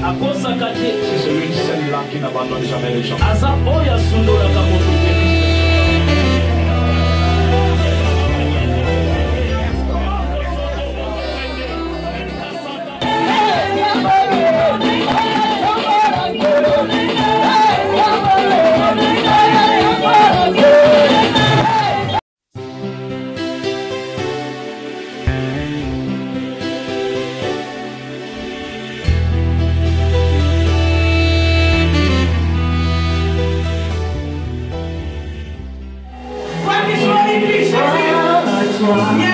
C'est celui-là qui n'abandonne jamais les gens. Oh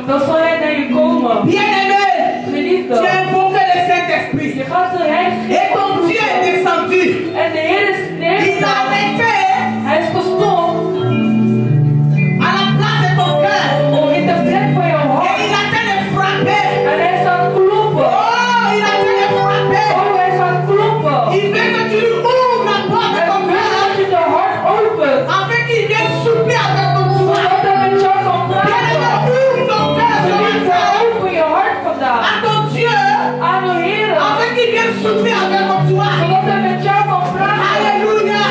dan zal hij naar je komen. Bien-aimé, Geliefde, tu as invoqué le je Saint-Esprit. gaat de Heilige Et Geest ton Dieu est descendu. en de Heer is Il a neergedaald. arrêté Hij is gestopt à la place de ton cœur. om in de plek van jouw Et hart. il a fait le frapper. En hij is aan het kloppen. Oh, il a fait le frapper. Oh, hij is aan het kloppen. Il veut que tu lui ouvres la porte de Hij ton wil cœur. dat je de hart opent. Afin qu'il vienne souffler avec ton toi. Zodat hij met jou kan Bien-aimé, praten. ouvre ton cœur ce Geliefde, matin open je hart à vandaag. ton Dieu. Aan de Heer. Afin qu'il vienne souffler avec ton toi. Zodat hij met jou kan praten. Alléluia.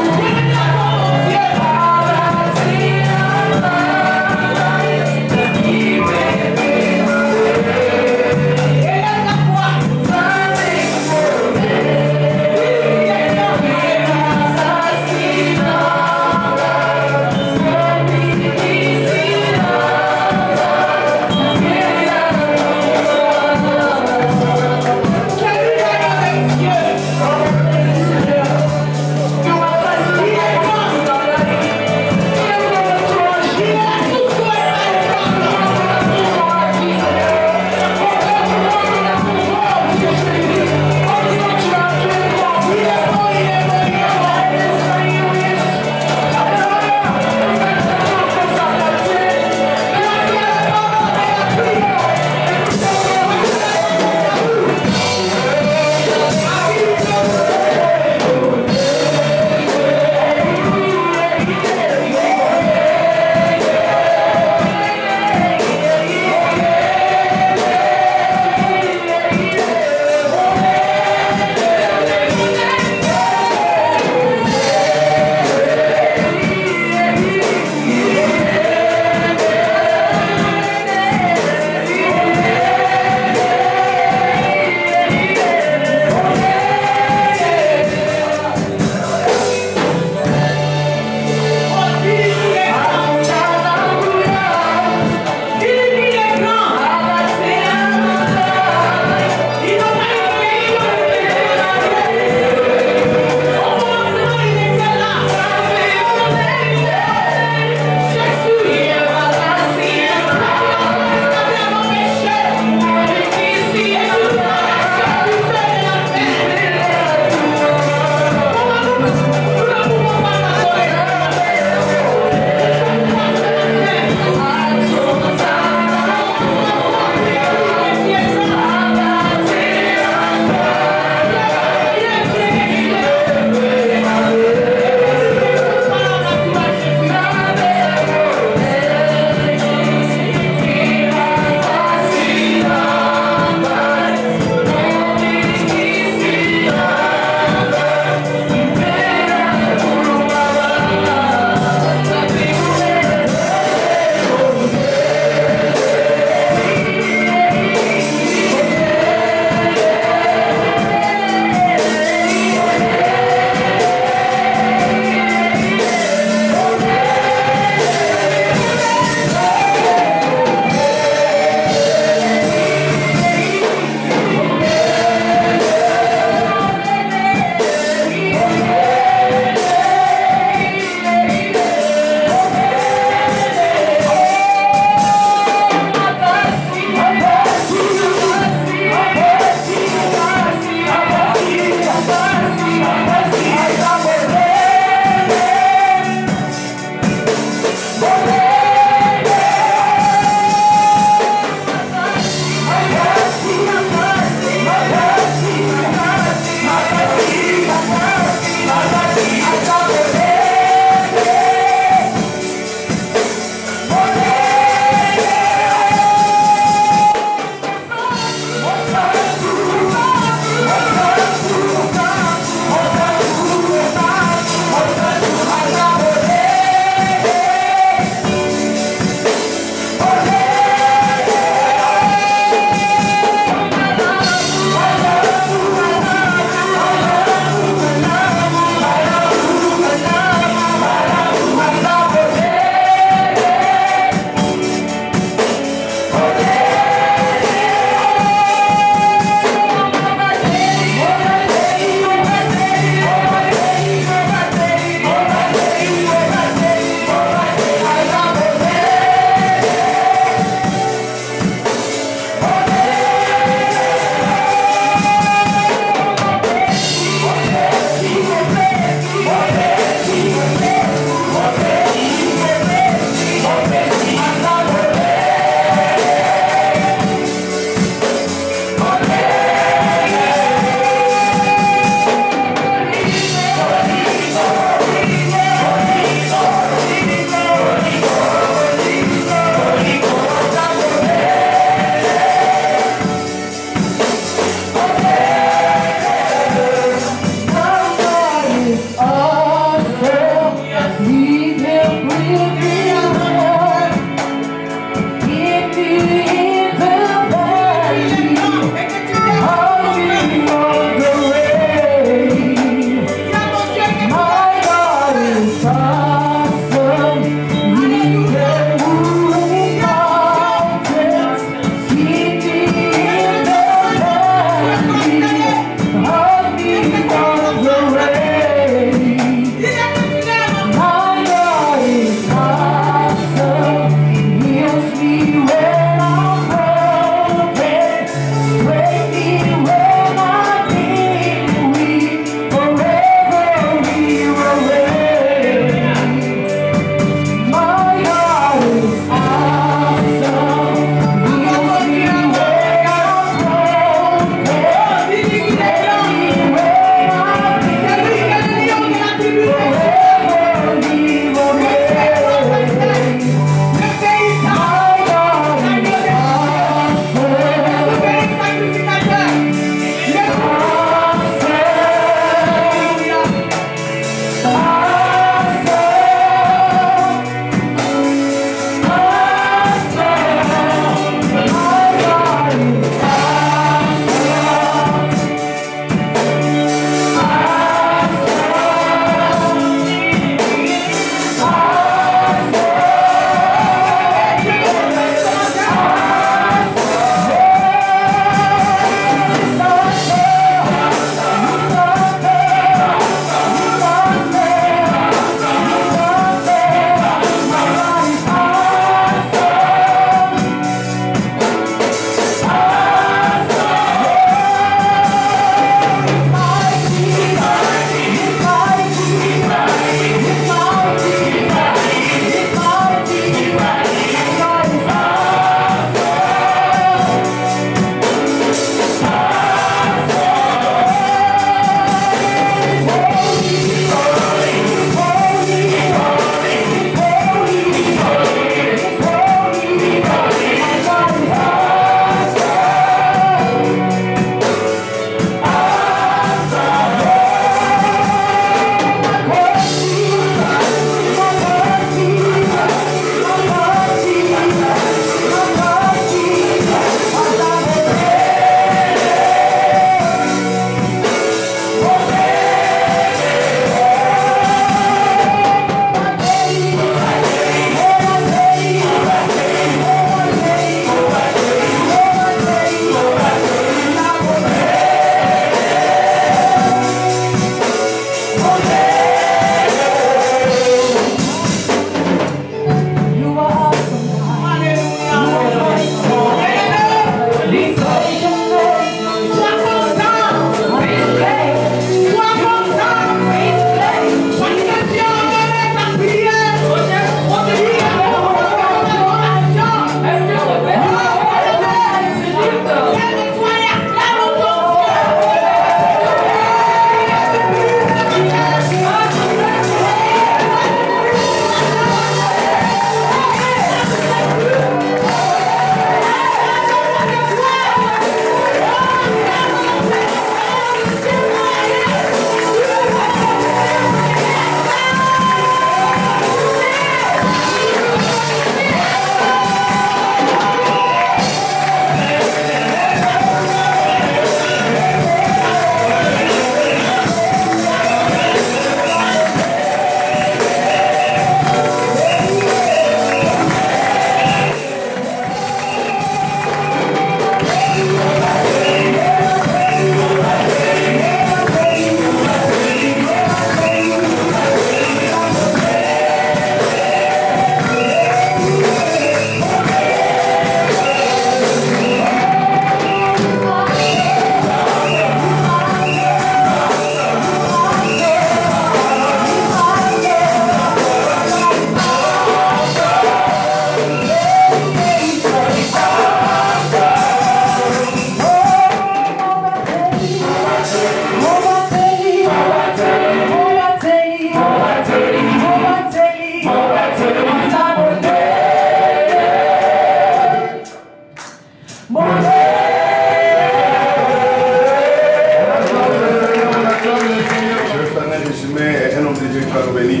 résumé, un homme de Dieu qui va nous bénir.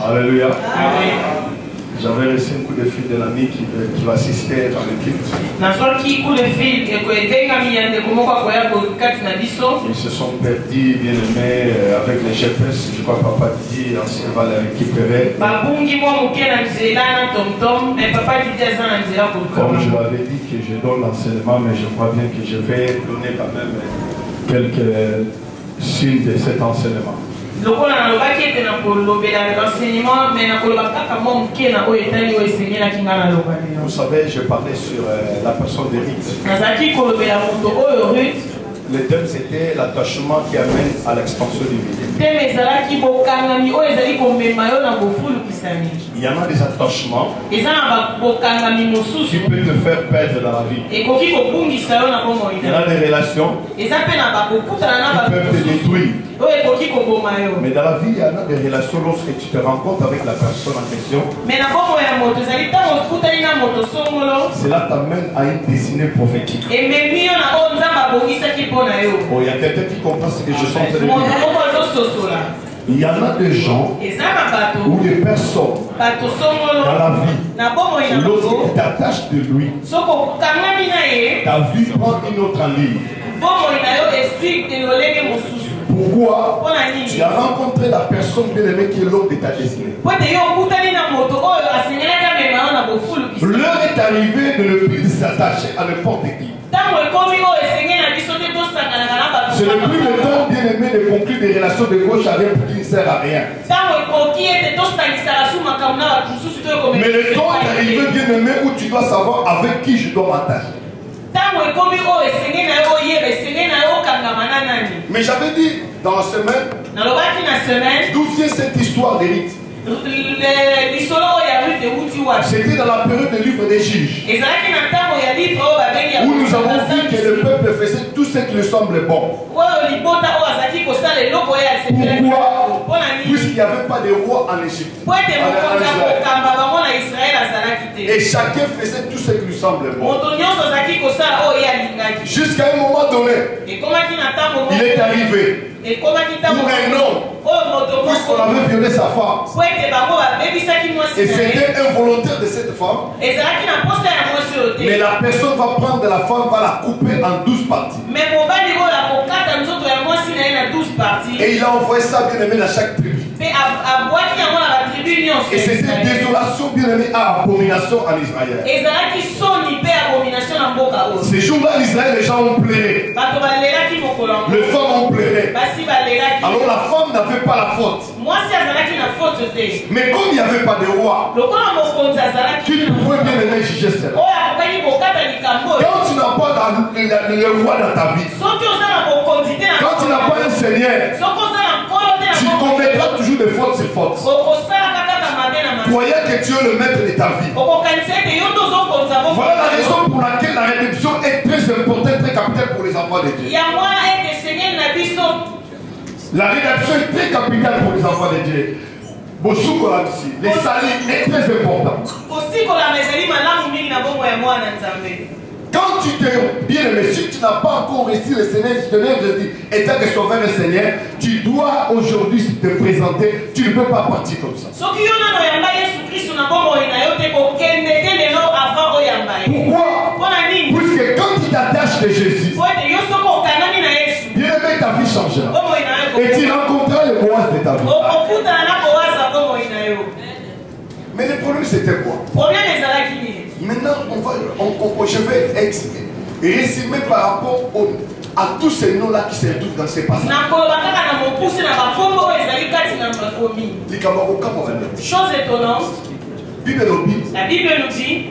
Alléluia. J'avais reçu un coup de fil d'un ami qui va assister dans le culte. Ils se sont perdus, bien aimés, avec les GPS. Je crois que papa dit, ancien va les récupérer. Comme je l'avais dit que je donne l'enseignement, mais je crois bien que je vais donner quand même quelques signes de cet enseignement. Vous savez, je parlais sur la personne de Ruth. Le thème c'était l'attachement qui amène à l'expansion du vide. Il y en a des attachements qui peuvent te faire perdre dans la vie. Il y en a des relations qui peuvent te détruire. Mais dans la vie, il y en a des relations lorsque tu te rencontres avec la personne en question. Cela t'amène à une destinée prophétique. Oh, il y a quelqu'un qui comprend ce que je suis en train de dire. Il y en a des gens ou des personnes dans la vie, lorsque tu t'attaches de lui, ta vie prend une autre ligne. Pourquoi? Tu as rencontré la personne bien aimée qui est l'homme de ta destinée. L'heure est arrivée de ne plus s'attacher à n'importe qui. Ce n'est plus le temps, bien aimé, de conclure des relations de gauche à rien qui ne sert à rien. Mais le temps est arrivé, bien aimé, où tu dois savoir avec qui je dois m'attacher. Mais j'avais dit dans la semaine, d'où vient cette histoire d'Éric? C'était dans la période du livre des juges, où nous avons vu que le peuple faisait tout ce qui lui semblait bon. Pourquoi? Puisqu'il n'y avait pas de roi en Égypte. Et chacun faisait tout ce qui lui semblait bon. Jusqu'à un moment donné, il est arrivé où un homme, puisqu'on avait violé sa femme, et c'était involontaire de cette femme, mais la personne va prendre la femme, va la couper en 12 parties. Et il a envoyé ça, bien aimé, dans chaque tribu. Et c'était désolation, bien aimé, à abomination en Israël. Ces jours-là, en Israël, les gens ont pleuré. Les femmes ont pleuré. Alors la femme n'avait pas la faute. Mais comme il n'y avait pas de roi, qui pouvait bien aimer juger cela? Quand tu n'as pas le roi dans ta vie, quand tu n'as pas un Seigneur, tu commettras toujours des fautes sur fautes. Croyez que Dieu est le maître de ta vie. Voilà la raison pour laquelle la rédemption est très importante, très capitale pour les enfants de Dieu. La rédemption est très capitale pour les enfants de Dieu. Les salis est très important. Quand tu t'es bien aimé, si tu n'as pas encore reçu le Seigneur, si tu Jésus étant que sauveur le Seigneur, tu dois aujourd'hui te présenter. Tu ne peux pas partir comme ça. Pourquoi? Puisque quand tu t'attaches de Jésus, bien aimé, ta vie changera. Et tu rencontreras le Boaz de ta vie. Mais le problème c'était quoi? Maintenant, je vais résumer par rapport à tous ces noms-là qui se retrouvent dans ces passages. Chose étonnante, la Bible nous dit,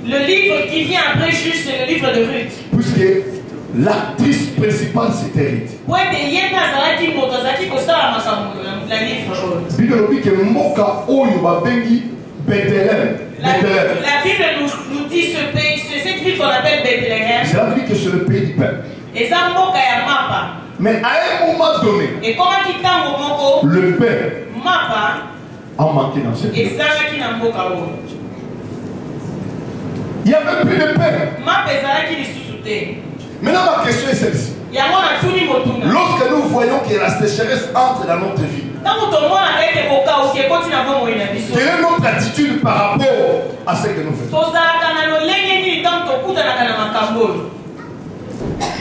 le livre qui vient après juste, c'est le livre de Ruth. Puisque l'actrice principale c'était Ruth. Bible dit que Moka Oyo babengi Bethléem. La Bible nous dit cette ville qu'on appelle Bethléem. Cela veut dire que c'est le pays du peuple. Mais à un moment donné, le peuple a manqué dans cette ville. Il n'y avait plus de paix. Maintenant, ma question est celle-ci. Lorsque nous voyons que la sécheresse entre dans notre vie, quelle est notre attitude par rapport à ce que nous faisons?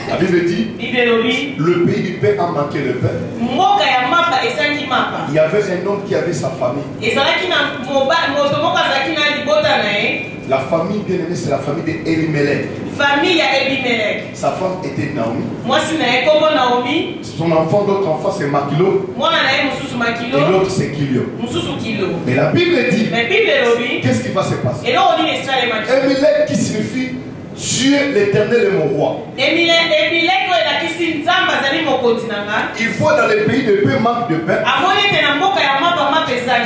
La Bible dit, le pays du pain a manqué le pain. Il y avait un homme qui avait sa famille. La famille bien aimée, c'est la famille d'Elimelech. Sa femme était Naomi. Son enfant, l'autre enfant, c'est Makilo. Et l'autre, c'est Kilio. Mais la Bible dit, qu'est-ce qui va se passer? Elimelech qui signifie Dieu l'éternel est mon roi. Il faut dans les pays de paix manque de pain.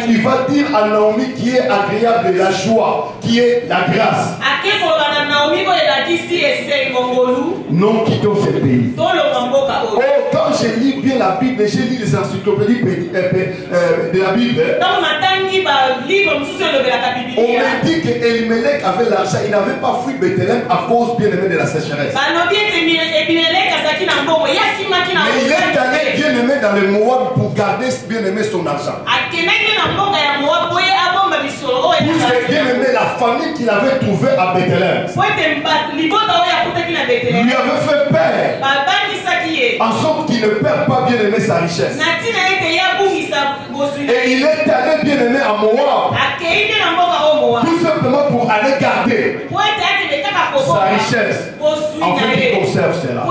Il va dire à Naomi qui est agréable de la joie, qui est la grâce. Non quittons ce pays. Oh, quand je lis bien la Bible, je lis les encyclopédies de la Bible. On me dit que Elimelech avait l'argent, il n'avait pas fui Bethléem à cause bien aimé de la sécheresse. Mais il est allé bien aimé dans le Moab pour garder bien aimé son argent. Pour bien aimé la famille qu'il avait trouvée à Bethléem lui avait fait peur, en sorte qu'il ne perd pas bien aimé sa richesse. Et il est allé bien aimé à Moab, tout simplement pour aller garder sa richesse, afin qu'il conserve cela.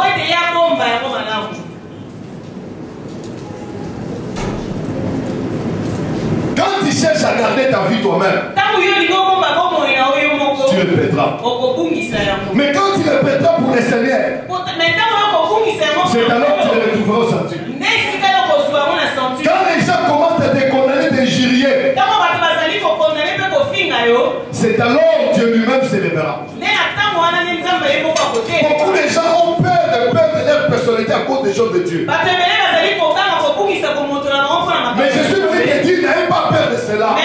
Quand tu cherches à garder ta vie toi-même, tu le perdras. Mais quand tu le perdras pour le Seigneur, c'est alors que tu le retrouveras au centre. Quand les gens commencent à te condamner, t'injurier, c'est alors Dieu lui-même s'élèvera. Beaucoup de gens ont peur de perdre leur personnalité à cause des choses de Dieu. Mais je suis venu te dire, n'ayez pas peur de cela.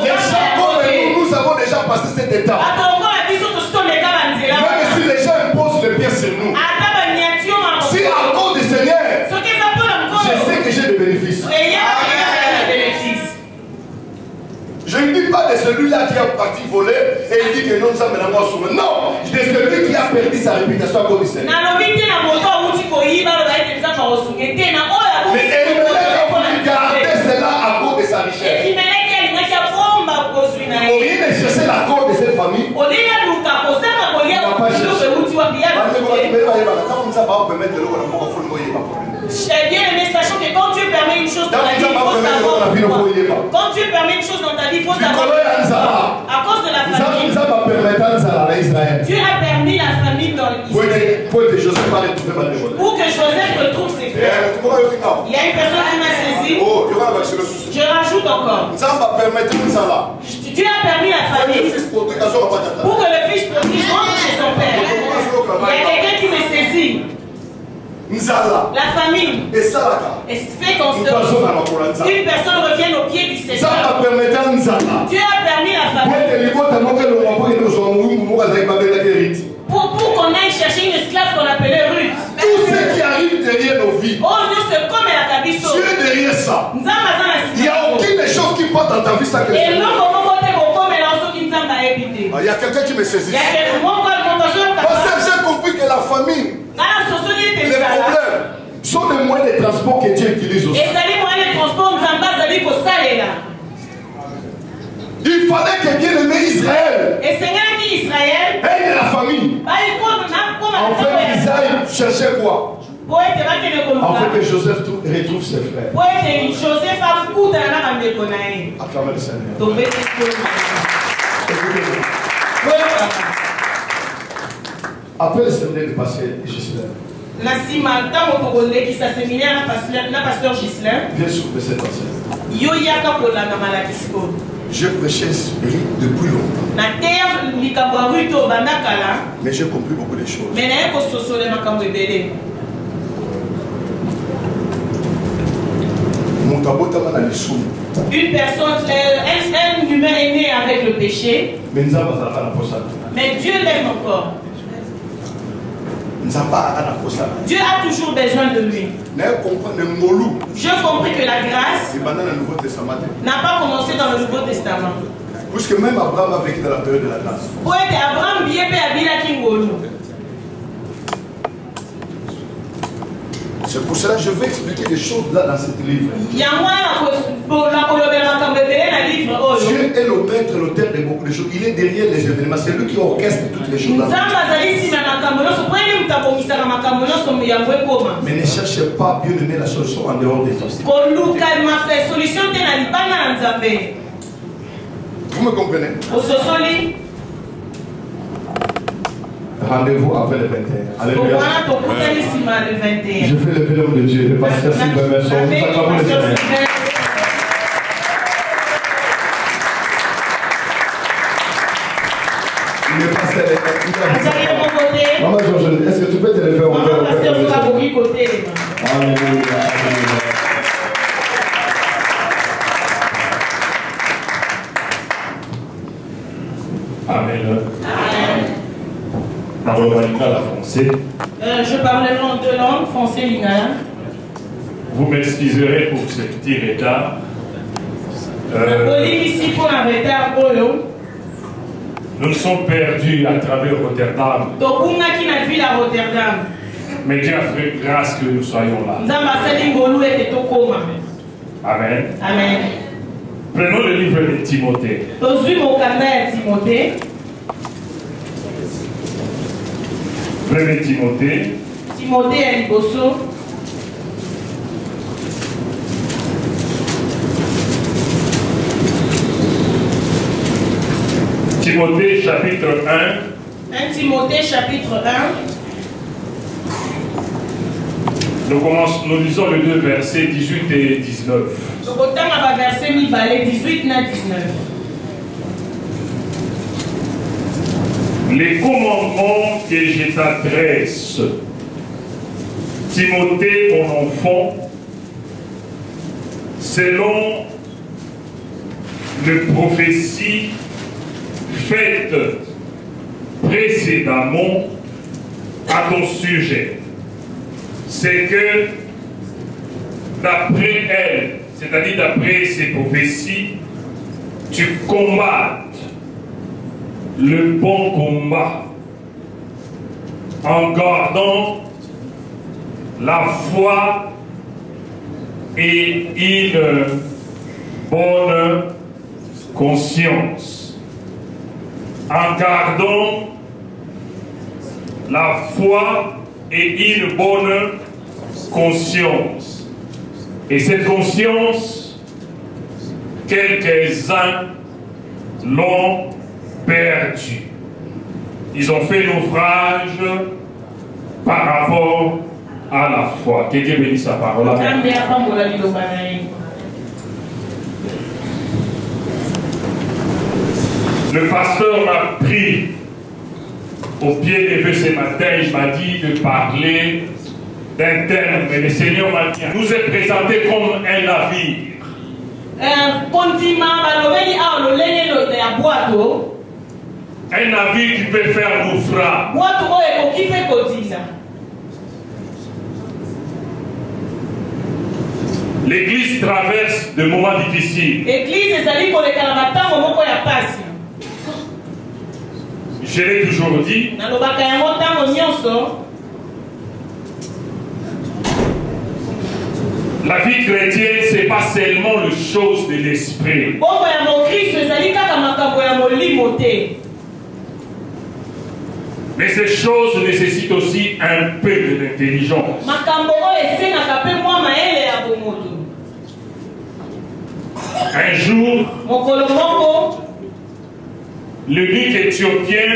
Les gens comme nous avons déjà passé cet état. Même si les gens imposent le pied sur nous, si à cause du Seigneur, je sais que j'ai des bénéfices. Je ne dis pas de celui-là qui a parti voler et il dit que non, ça me l'a pas souvent. Non, de celui qui a perdu sa réputation à cause du Seigneur. Mais Elimelech a voulu garder cela à cause de sa richesse. Au lieu de chercher la cause de cette famille, on n'a pas cherché. Bien aimé, sachant que quand Dieu permet une chose dans la vie, il faut savoir pourquoi. Quand Dieu permet une chose dans ta vie, il faut savoir pourquoi. À cause de la famille, Dieu a permis la famille dans l'Israël. Pour que Joseph retrouve ses frères. Il y a une personne qui m'a saisi. Je rajoute encore. Dieu a permis la famille pour que le fils prodige rentre chez son père. Il y a quelqu'un qui me saisit. La famille est fait qu'en une personne revienne au pied du Seigneur. Dieu a permis la famille pour qu'on aille chercher une esclave qu'on appelait Ruth. Tout ce qui arrive derrière nos vies, oh Dieu, c'est comme la Kabiso. Dieu est derrière ça. Il n'y a aucune chose qui porte dans ta vie ça que et non, il y a quelqu'un qui me saisit. Parce que j'ai compris que la famille, les problèmes sont des moyens de transport que Dieu utilise aussi. Il fallait que bien aimé Israël aide la famille. En fait, ils aillent chercher quoi? En fait, que Joseph retrouve ses frères. Acclamez le Seigneur. Après le séminaire de pasteur Gislain, viens soulever cette pasteur. Je prêchais spirit depuis longtemps. Mais j'ai compris beaucoup de choses. Une personne, un humain est né avec le péché. Mais Mais Dieu l'aime encore. Dieu a toujours besoin de lui. J'ai compris que la grâce n'a pas commencé dans le Nouveau Testament. Puisque même Abraham a vécu dans la période de la grâce. C'est pour cela que je vais expliquer des choses là dans ce livre. Dieu est le maître, l'auteur de beaucoup de choses. Il est derrière les événements. C'est lui qui orchestre toutes les choses là. Mais ne cherchez pas, bien aimer la solution en dehors des choses. Vous me comprenez? Rendez-vous après le 21. Alléluia. Je fais le l'homme de Dieu. Le pasteur Sylvain Messon. Nous acclamons le Seigneur. Il est pasteur. Maman Georges, est-ce que tu peux te lever au cœur? Alléluia. Amen. Je parlerai en deux langues, français et lingala. Vous m'excuserez pour ce petit retard. Nous nous sommes perdus à travers Rotterdam. Mais Dieu a fait grâce que nous soyons là. Amen. Amen. Prenons le livre de Timothée. Premier Timothée. Timothée est Liboso. Timothée chapitre 1. 1 Timothée chapitre 1. Nous lisons les deux versets 18 et 19. Verset 18 et 19. Les commandements que je t'adresse, Timothée, mon enfant, selon les prophéties faites précédemment à ton sujet, c'est que d'après elles, c'est-à-dire d'après ces prophéties, tu combattes le bon combat en gardant la foi et une bonne conscience. En gardant la foi et une bonne conscience. Et cette conscience, quelques-uns l'ont perdu. Ils ont fait l'ouvrage par rapport à la foi. Que Dieu bénisse sa parole. Le pasteur m'a pris au pied levé ce matin et il m'a dit de parler d'un terme. Mais le Seigneur nous est présenté comme un navire. Un navire qui peut faire naufrage. L'église traverse des moments difficiles. Je l'ai toujours dit. La vie chrétienne, ce n'est pas seulement les choses de l'esprit. Mais ces choses nécessitent aussi un peu de l'intelligence. Un jour, l'eunuque éthiopien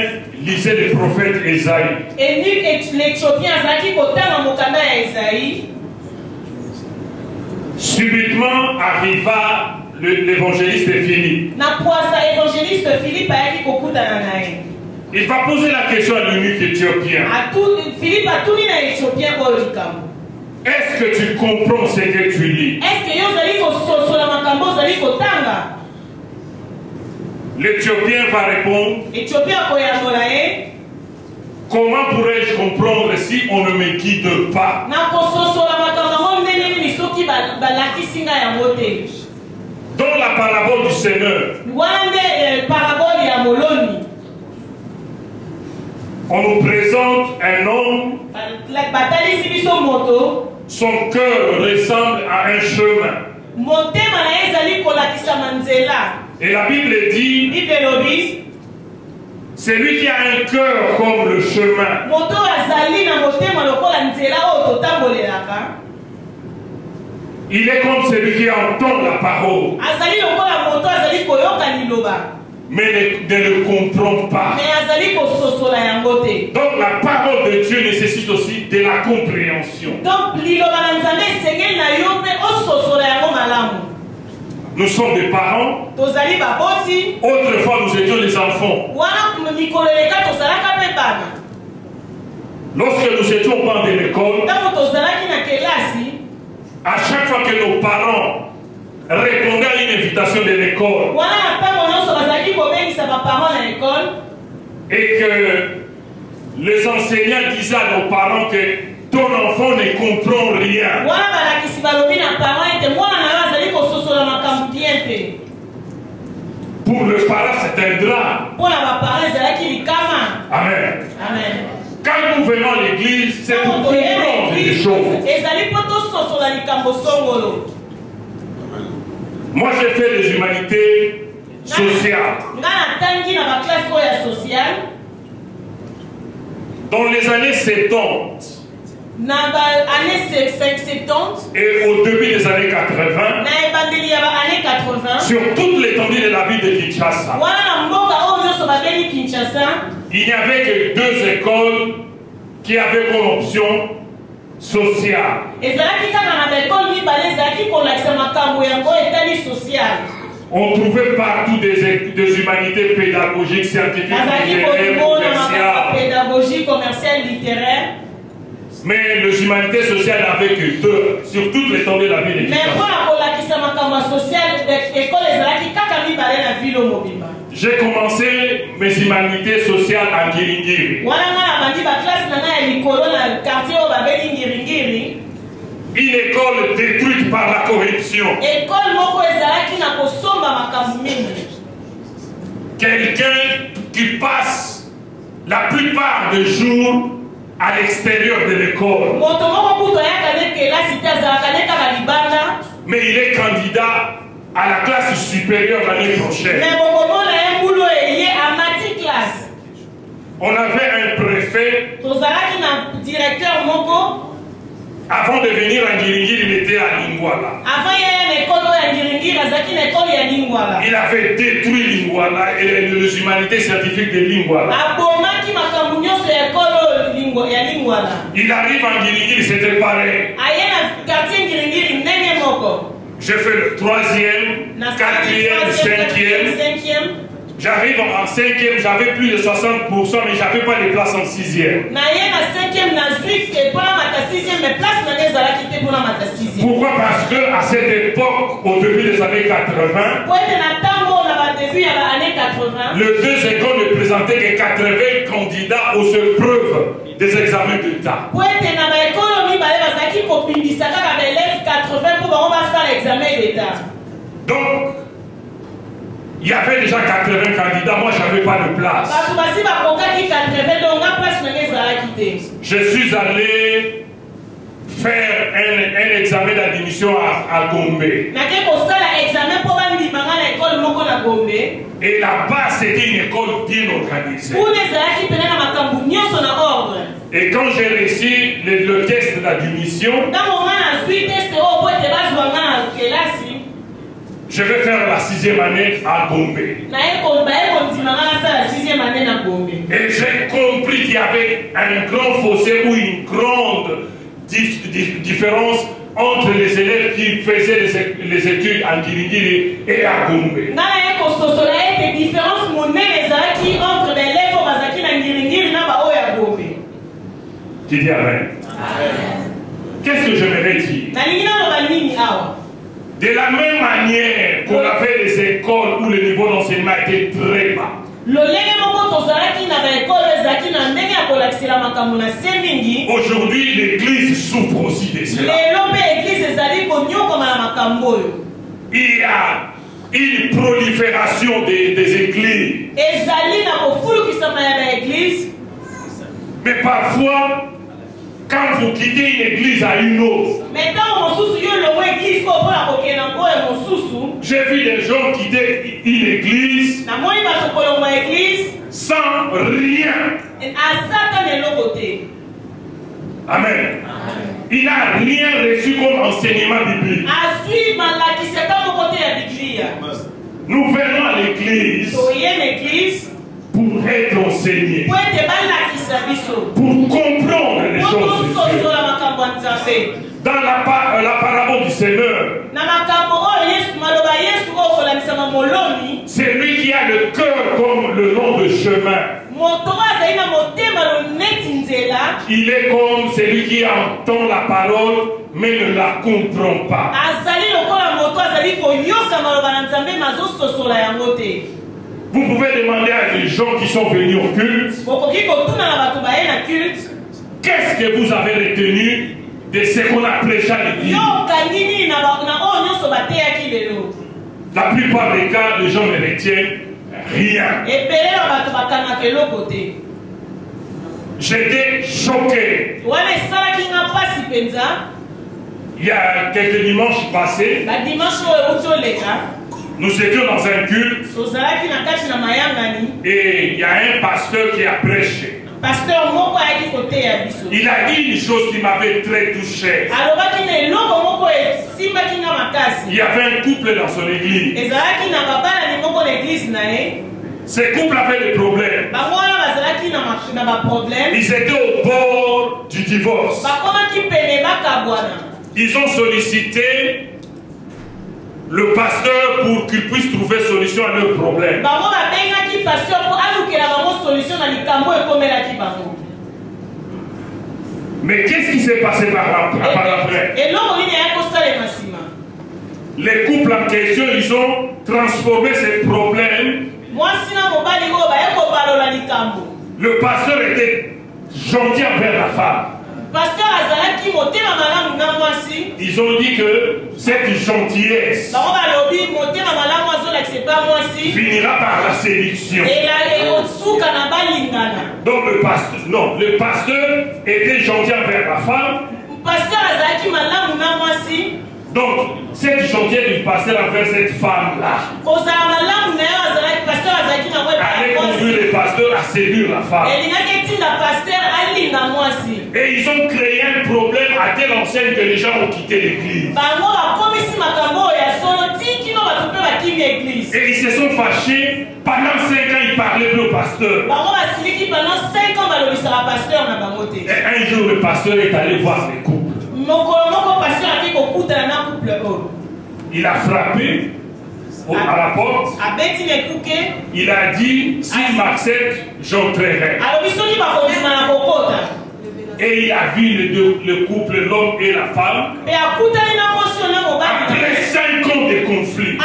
lisait le prophète Ésaïe. Subitement arriva l'évangéliste Philippe. Il va poser la question à l'eunuque éthiopien. Est-ce que tu comprends ce que tu lis? L'Éthiopien va répondre. Comment pourrais-je comprendre si on ne me guide pas? Dans la parabole du Seigneur, on nous présente un homme, son cœur ressemble à un chemin. Et la Bible dit, c'est lui qui a un cœur comme le chemin. Il est comme celui qui entend la parole, mais ne le comprend pas. Donc la parole de Dieu nécessite aussi de la compréhension. Nous sommes des parents. Autrefois nous étions des enfants. Lorsque nous étions au banc de l'école, à chaque fois que nos parents répondaient à une invitation de l'école et que les enseignants disaient à nos parents que ton enfant ne comprend rien, pour le parent c'est un drame. Amen. Amen. Quand nous venons à l'église, c'est pour comprendre les choses. Moi j'ai fait des humanités sociales. Dans les années 70 et au début des années 80, sur toute l'étendue de la ville de Kinshasa, il n'y avait que 2 écoles qui avaient comme option sociale. On trouvait partout des humanités pédagogiques, scientifiques, commerciales, littéraires. Mais les humanités sociales n'avaient que 2 sur toute l'étendue de la ville de Kinshasa. J'ai commencé mes humanités sociales à Ngiringiri. Une école détruite par la corruption. Quelqu'un qui passe la plupart des jours à l'extérieur de l'école. Mais il est candidat à la classe supérieure l'année prochaine. On avait un préfet. Avant de venir à Ngiringiri, il était à Lingwala. Il avait détruit Lingwala et les humanités scientifiques de Lingwala. Il arrive à Ngiringiri, c'était pareil. J'ai fait le 3e, 4e, 5e. J'arrive en 5e, j'avais plus de 60%, mais j'avais pas de place en 6e. Pourquoi? Parce que à cette époque, au début des années 80, les 2 écoles ne présentaient que 80 candidats aux épreuves des examens d'État. Donc, il y avait déjà 80 candidats, moi j'avais pas de place. Je suis allé faire un examen d'admission à Gombe. Et là-bas, c'était une école bien organisée. Et quand j'ai reçu le test d'admission, je vais faire la 6e année à Gombe. Et j'ai compris qu'il y avait un grand fossé ou une grande différence entre les élèves qui faisaient les études à Ngiringiri et à Gombe. Tu dis Amen. Qu'est-ce que je me dire? De la même manière qu'on avait des écoles où le niveau d'enseignement était très bas. Aujourd'hui, l'église souffre aussi de cela. Il y a une prolifération des églises. Mais parfois, quand vous quittez une église à une autre, j'ai vu des gens quitter une église sans rien. Amen. Il n'a rien reçu comme enseignement biblique. Nous venons à l'église pour être enseignés, pour comprendre les choses de Dieu. Dans la parabole du Seigneur, c'est lui qui a le cœur comme le long de chemin. Il est comme celui qui entend la parole mais ne la comprend pas. Vous pouvez demander à des gens qui sont venus au culte, qu'est-ce que vous avez retenu de ce qu'on a prêché à l'église? La plupart des cas, les gens ne retiennent rien. J'étais choqué. Il y a quelques dimanches passés, nous étions dans un culte et il y a un pasteur qui a prêché. Il a dit une chose qui m'avait très touché. Il y avait un couple dans son église. Ce couple avait des problèmes. Ils étaient au bord du divorce. Ils ont sollicité le pasteur pour qu'il puisse trouver solution à leurs problèmes. Mais qu'est-ce qui s'est passé par après? Les couples en question, ils ont transformé ces problèmes. Le pasteur était gentil envers la femme. Ils ont dit que cette gentillesse finira par la séduction. Donc le pasteur était gentil envers la femme. Donc cette gentillesse du pasteur envers cette femme-là allait conduire le pasteur à séduire la femme. Et ils ont créé un problème à telle enseigne que les gens ont quitté l'église. Et ils se sont fâchés. Pendant 5 ans, ils parlaient plus au pasteur. Et un jour, le pasteur est allé voir les couples. Il a frappé à la porte. Il a dit, s'il m'accepte, j'entrerai. Et il a vu le couple, l'homme et la femme. Après 5 ans de conflit,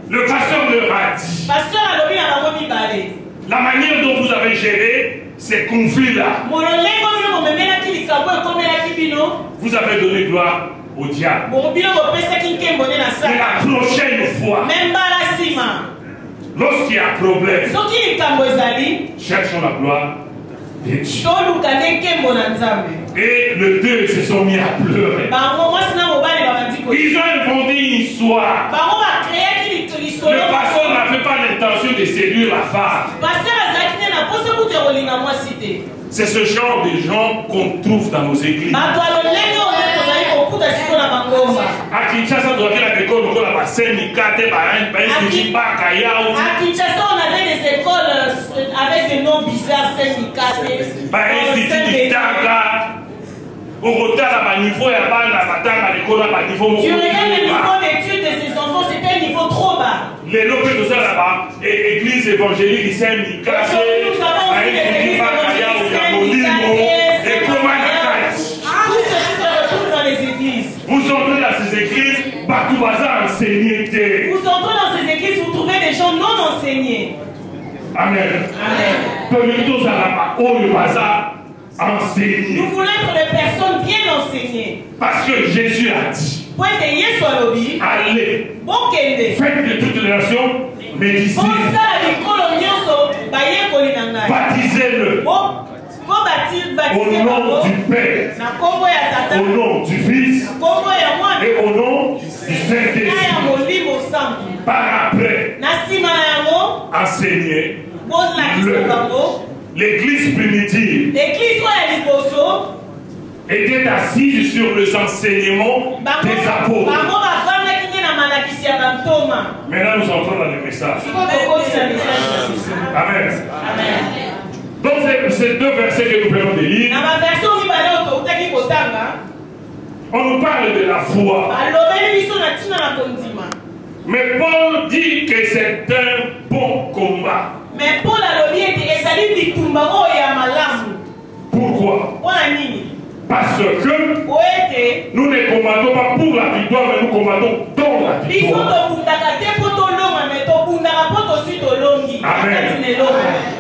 le pasteur leur a dit, la manière dont vous avez géré ces conflits-là, vous avez donné gloire au diable. Et la prochaine fois, lorsqu'il y a un problème, cherchons la gloire de Dieu. Et les deux se sont mis à pleurer. Ils ont inventé une histoire. Le pasteur n'avait pas l'intention de séduire la femme. C'est ce genre de gens qu'on trouve dans nos églises. À Kinshasa, on avait des écoles on avait des écoles avec des noms bizarres, tu regardes le niveau d'études de ces enfants, c'était un niveau trop bas. Les locaux de ça là-bas, église évangélique, vous entrez dans ces églises. Amen. Nous voulons être des personnes bien enseignées. Parce que Jésus a dit, allez, faites de toutes les nations mes disciples. Baptisez-le au nom du Père, au nom du Fils et au nom du Saint-Esprit. Par après, enseignez l'Église primitive était assise sur les enseignements des apôtres. Maintenant nous entrons dans le message. Amen. Donc ces deux versets que nous venons de lire, on nous parle de la foi. Mais Paul dit que c'est un bon combat. Pourquoi? Parce que nous ne combattons pas pour la victoire, mais nous combattons dans la victoire. Amen.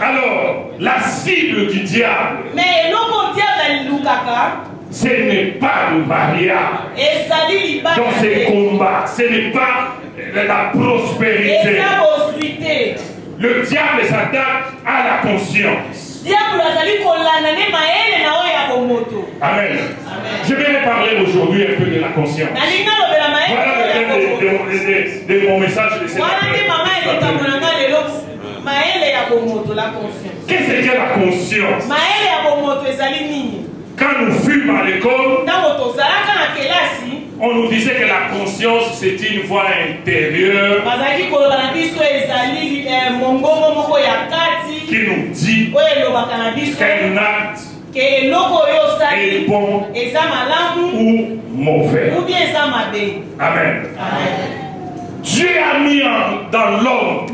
Alors, la cible du diable, ce n'est pas le mariage dans ces combats, ce n'est pas la prospérité. Le diable s'attaque à la conscience. Amen. Je vais parler aujourd'hui un peu de la conscience. Voilà le thème de mon message de cette Qu'est-ce que la conscience? Quand nous fûmes à l'école, on nous disait que la conscience c'est une voix intérieure qui nous dit qu'un acte est bon ou mauvais. Amen. Dieu a mis dans l'homme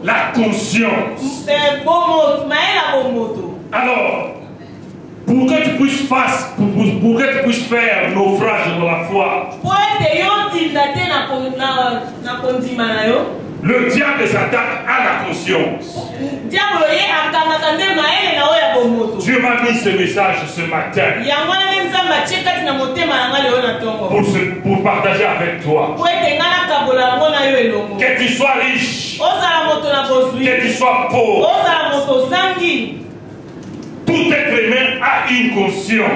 la conscience. Alors, pour que tu puisses faire naufrage dans la foi, le diable s'attaque à la conscience. Dieu m'a mis ce message ce matin pour partager avec toi. Que tu sois riche, que tu sois pauvre, tout être humain a une conscience.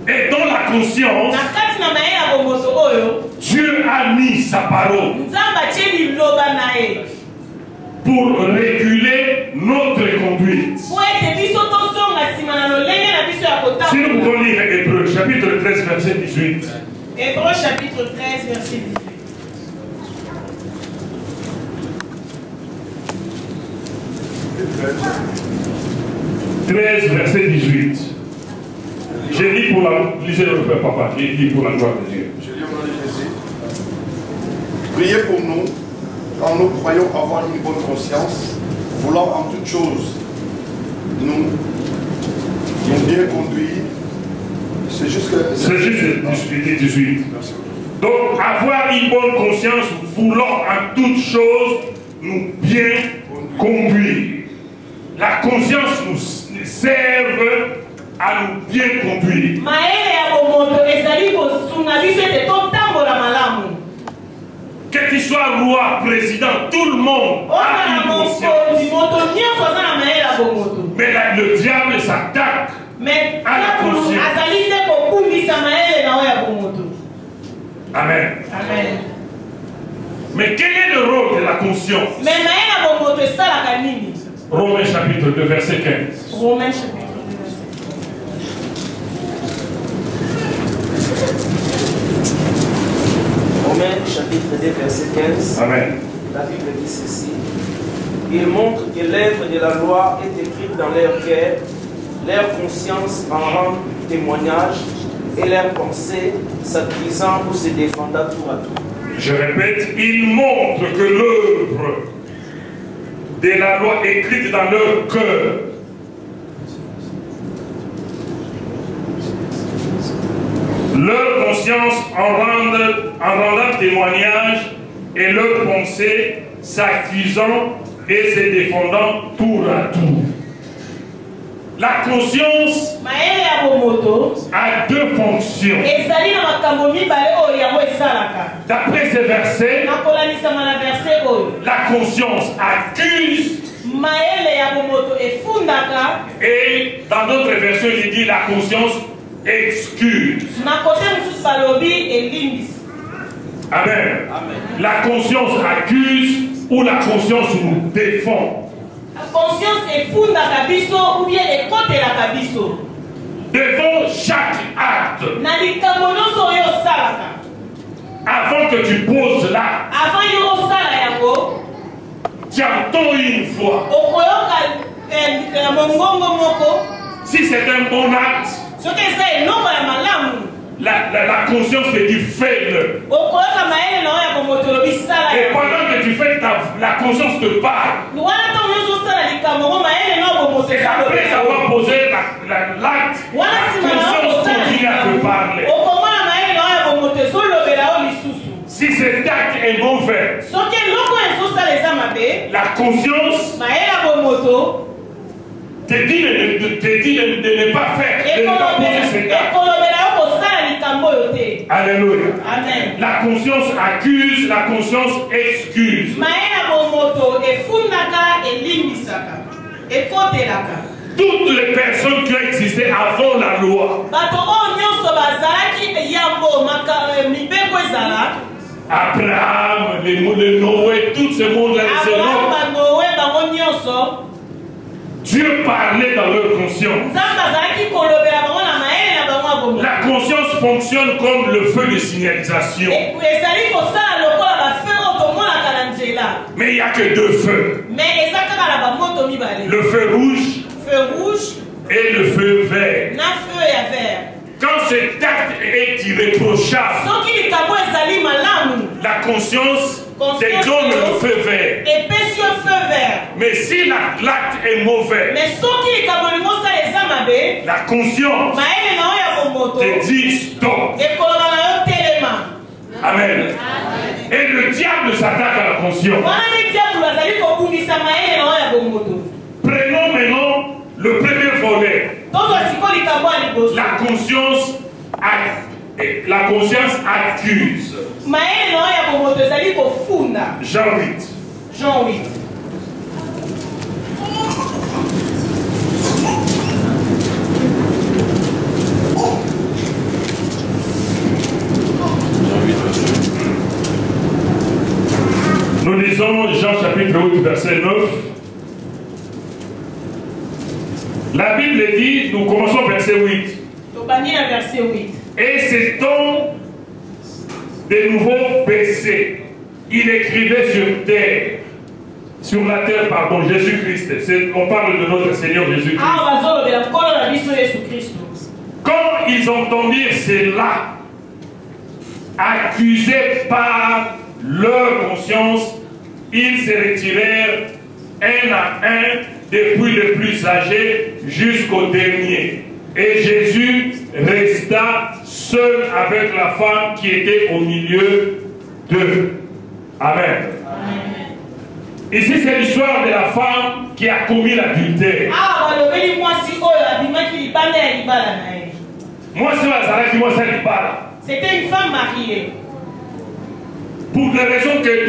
Et dans la conscience, Dieu a mis sa parole pour réguler notre conduite. Si nous pouvons lire Hébreux chapitre 13 verset 18. Hébreux chapitre 13 verset 18. 13 verset 18. J'ai dit pour la... Lisez le Père Papa, j'ai dit pour la gloire de Dieu. Je lis au nom de Jésus. Priez pour nous, quand nous croyons avoir une bonne conscience, voulant en toutes choses nous bien conduire. C'est juste que... C'est juste 18. Donc, avoir une bonne conscience, voulant en toutes choses nous bien conduire. La conscience nous serve à nous bien conduire. Que tu sois roi, président, tout le monde a une conscience. Mais là, le diable s'attaque à la conscience. Amen. Amen. Mais quel est le rôle de la conscience? Romains chapitre 2 verset 15. Romains chapitre 2 Romains chapitre 2 verset 15. Amen. La Bible dit ceci. Il montre que l'œuvre de la loi est écrite dans leur cœur, leur conscience en rend témoignage et leurs pensées s'accusant ou se défendant tour à tour. Je répète, il montre que l'œuvre de la loi écrite dans leur cœur leur conscience en rendant témoignage et leurs pensées s'accusant et se défendant tour à tour. La conscience a deux fonctions. D'après ce verset, la conscience accuse et dans d'autres versions il dit la conscience excuse. Amen. La conscience accuse ou la conscience nous défend. La conscience est funda kabiso ou bien est côté la kabiso. Devant chaque acte. Avant que tu poses là. Tu entends une fois. Si c'est un bon acte, la conscience te dit fais-le. Et pendant que tu fais, la conscience te parle. Et après avoir posé l'acte, la conscience continue à te parler. Si cet acte est mauvais, la conscience te dit de ne pas faire, de ne pas poser cet acte. Alléluia. Amen. La conscience accuse, la conscience excuse. Toutes les personnes qui ont existé avant la loi, Abraham, les Noé, tout ce monde-là, Dieu parlait dans leur conscience. La conscience fonctionne comme le feu de signalisation. Mais il n'y a que deux feux. Le feu rouge et le feu vert. Quand cet acte est irréprochable, la conscience te donne le feu vert. Mais si l'acte est mauvais, la conscience te dit stop. Amen. Et le diable s'attaque à la conscience. Prenons maintenant le premier volet. La conscience accuse. Jean 8. Jean 8. Nous lisons Jean chapitre 8, verset 9. La Bible dit, nous commençons verset 8. Et s'étant de nouveau baissé, il écrivait sur la terre, pardon, Jésus-Christ. On parle de notre Seigneur Jésus-Christ. Quand ils entendirent cela, accusés par leur conscience, ils se retirèrent un à un, depuis le plus âgé jusqu'au dernier. Et Jésus resta seul avec la femme qui était au milieu d'eux. Amen. Ici, c'est l'histoire de la femme qui a commis l'adultère. C'était une femme mariée. Pour des raisons que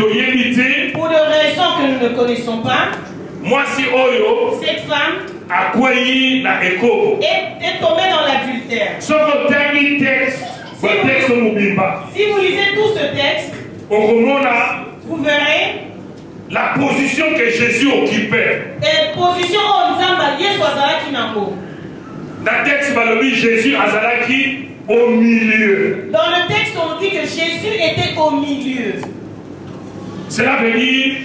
pour des raisons que nous ne connaissons pas, cette femme est tombée dans l'adultère. Si vous lisez tout ce texte, vous verrez la position que Jésus occupait. Position dans le texte, Jésus azalaki au milieu. Dans le texte, on dit que Jésus était au milieu. Cela veut dire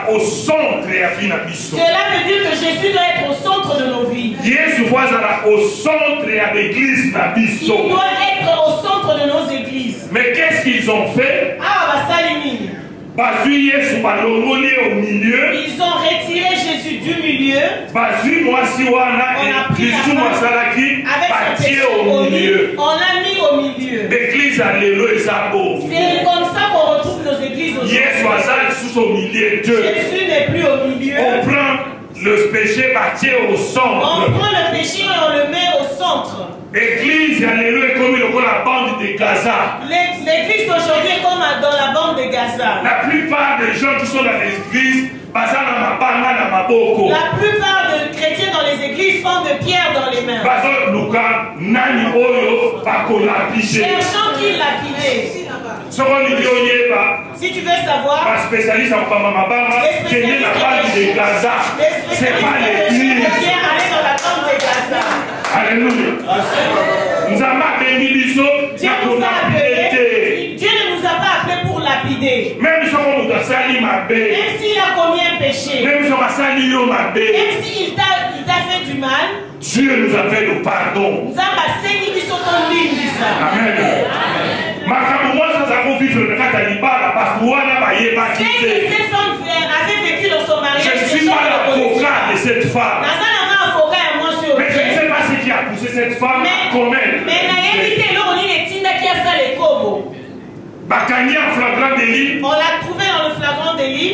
au centre. Cela veut dire que Jésus doit être au centre de nos vies. Au centre de l'église. Il doit être au centre de nos églises. Mais qu'est-ce qu'ils ont fait? Ils ont retiré Jésus du milieu. On a pris la femme avec son péché au milieu. On l'a mis au milieu. C'est comme ça qu'on retrouve nos églises aujourd'hui. Jésus n'est plus au milieu. On prend le péché bâti au centre. On prend le péché et on le met au centre. L'église, alléluia, est comme la bande de Gaza. L'église d'aujourd'hui est comme dans la bande de Gaza. La plupart des gens qui sont dans l'église, la plupart des chrétiens dans les églises font de pierre dans les mains. Cherchant qui lapidé. Si tu veux savoir, les spécialistes de Gaza, c'est pas l'église. Alléluia. Dieu ne nous a pas appelés pour lapider. Même s'il a commis un péché, même s'il t'a fait du mal, Dieu nous a fait le pardon. Amen. Je ne suis pas l'avocat de cette femme. Mais je ne sais pas ce qui a poussé cette femme à commettre. On l'a trouvé dans le flagrant délit.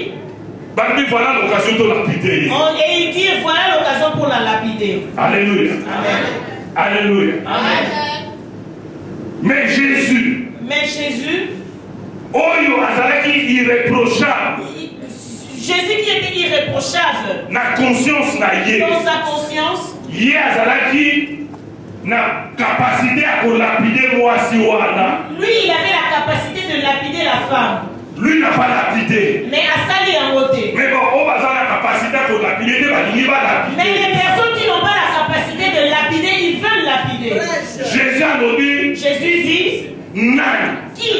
Voilà l'occasion de lapider. Et il dit voilà l'occasion pour la lapider. Alléluia. Amen. Alléluia. Amen. Mais Jésus, Oyo azalaki irréprochable. Jésus qui était irréprochable. Na conscience na ye. Dans sa conscience. Ye azalaki na capacité à lapider mwasi wana. Lui, il avait la capacité de lapider la femme. Lui n'a pas lapidé. Mais à sali en côté. Mais bon, on va avoir la capacité à lapider, mais les personnes qui n'ont pas la capacité de lapider, ils veulent lapider. Jésus dit, qui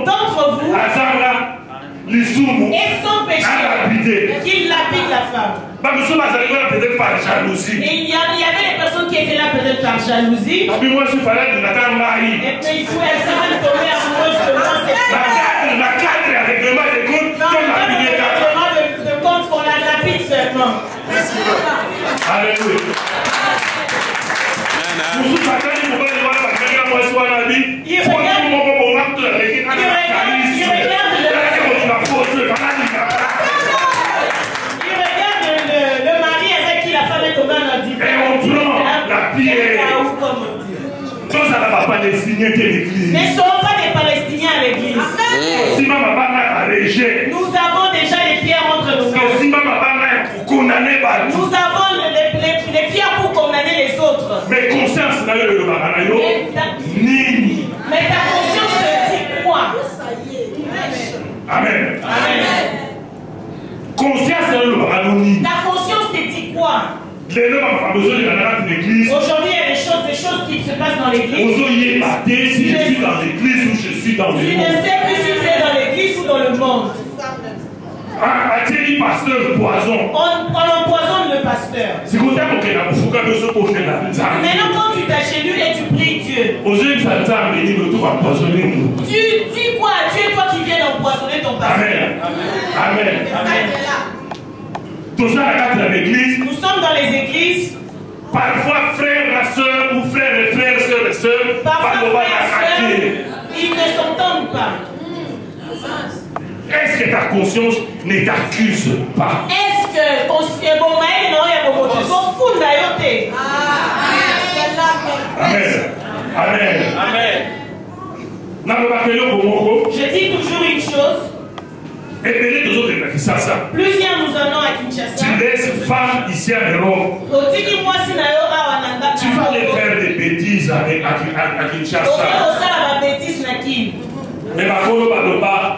d'entre vous et sans péché qu'il lapide la femme. Et il y avait des personnes qui étaient là peut-être par jalousie. Et puis il pouvait tomber amoureux seulement cette femme. De compte qu'on la lapide seulement. Alléluia. Il regarde le mari avec qui la femme est tombée en divorce. Et on prend la pierre. Ne sont pas des Palestiniens à l'église. Nous avons déjà les pierres entre nos mains. Nous avons les pierres pour condamner les autres. Mais conscience, mais ta conscience te dit quoi? Amen. Amen. Conscience, ta conscience te dit quoi? Aujourd'hui, il y a des choses qui se passent dans l'église. Si je suis dans l'église ou je suis dans le monde. Tu ne sais plus si tu es dans l'église ou dans le monde. Pasteur poison. On empoisonne le pasteur. Maintenant, quand tu t'agenouilles et tu pries Dieu, tu dis quoi à Dieu, toi qui viens d'empoisonner ton pasteur? Amen. Amen. Nous sommes dans les églises. Parfois, frères et sœurs, ou frères et sœurs, parfois, ils ne s'entendent pas. Est-ce que ta conscience ne t'accuse pas? Est-ce que Amen. Amen. Amen. Je dis toujours une chose. Plusieurs nous en ont à Kinshasa. Tu laisses femmes ici à l'Europe. Tu vas les faire des bêtises à Kinshasa.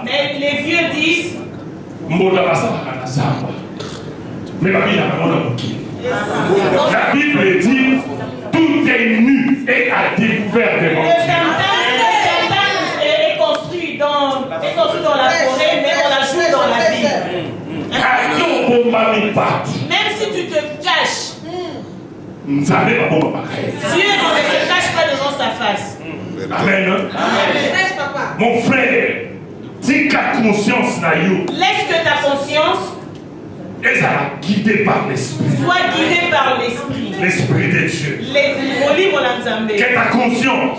Mais les vieux disent. Mais la Bible dit tout est nu et à découvert devant Dieu. Est construit dans la forêt, mais on la joue dans la ville. Même si tu te caches, Dieu ne se cache pas devant sa face. Amen. Mon frère, si tu conscience na yo. Laisse que ta conscience guidée par l'esprit. Soit guidée par l'esprit. L'esprit de Dieu. Que ta conscience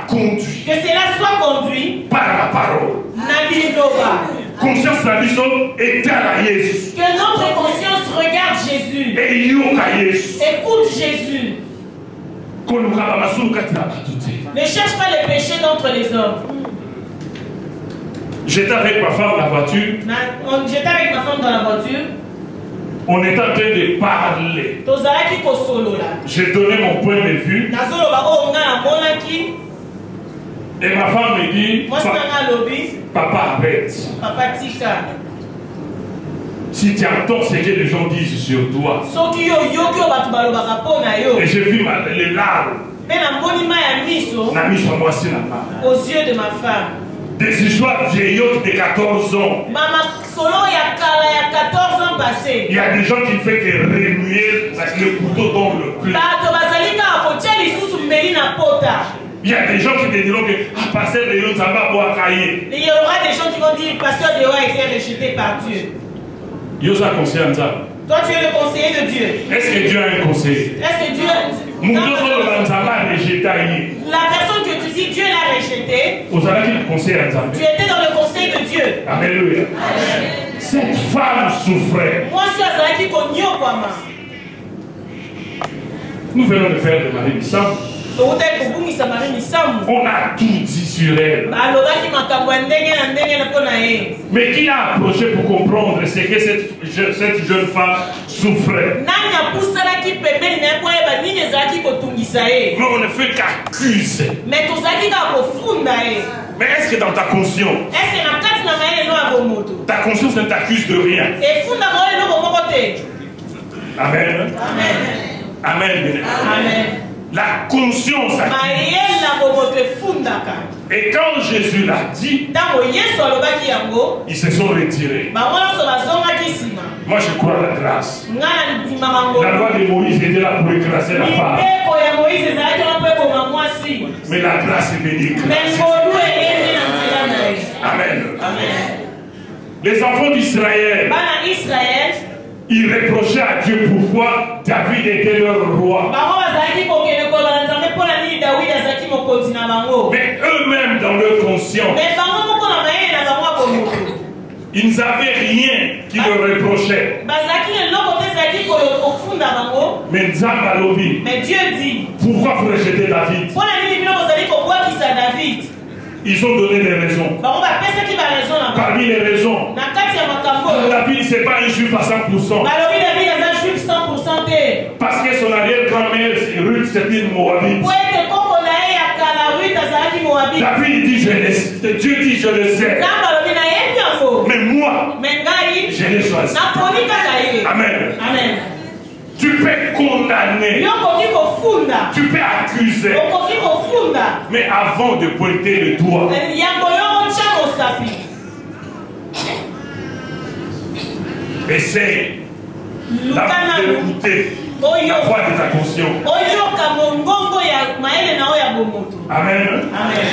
conduit. Que cela soit conduit par la parole. Conscience na biso etala Jésus. Que notre conscience regarde Jésus. Et yoka Jésus. Écoute Jésus. Ne cherche pas les péchés d'entre les hommes. J'étais avec ma femme dans la voiture. J'étais avec ma femme dans la voiture. On est en train de parler. J'ai donné mon point de vue. Et ma femme me dit, papa arrête. Papa tika. Si tu entends ce que les gens disent sur toi. Et j'ai vu les larmes. Aux yeux de ma femme. Des histoires vieillottes de 14 ans. Il y a des gens qui ne font que remuer le couteau dans le plat. Il y a des gens qui te diront que pasteur de Yon Zamba boit cahier. Il y aura des gens qui vont dire pasteur de Yon a été rejeté par Dieu. Yosa conseiller Nzamba. Toi tu es le conseiller de Dieu. Est-ce que Dieu a un conseiller? Est-ce que Dieu a la personne que tu dis Dieu l'a rejeté. Tu étais dans le conseil de Dieu. Alléluia. Cette femme souffrait. Moi je suis à qui nous venons de faire de Marie Missam. On a tout dit sur elle. Mais qui a approché pour comprendre ce que cette jeune femme souffrait? Mais on ne fait qu'accuser. Mais est-ce que dans ta conscience, ta conscience ne t'accuse de rien? Amen. Amen. Amen. La conscience et quand Jésus l'a dit, ils se sont retirés. Moi je crois à la grâce. La loi de Moïse était là pour écraser la femme. Mais la grâce est venue. Amen. Les enfants d'Israël, ils reprochaient à Dieu pourquoi David était leur roi. Mais eux-mêmes dans leur conscience, ils n'avaient rien qui leur reprochait. Mais Dieu dit, pourquoi vous rejetez David? Ils ont donné des raisons. Parmi les raisons, David c'est pas un juif à 100%. Parce que son arrière-grand-mère Ruth c'était une Moabite. David dit Dieu dit je le sais. Mais moi je l'ai choisi. Amen. Amen. Tu peux condamner, tu peux accuser, mais avant de pointer le doigt, essaye d'écouter la voix de ta conscience. Amen. Amen.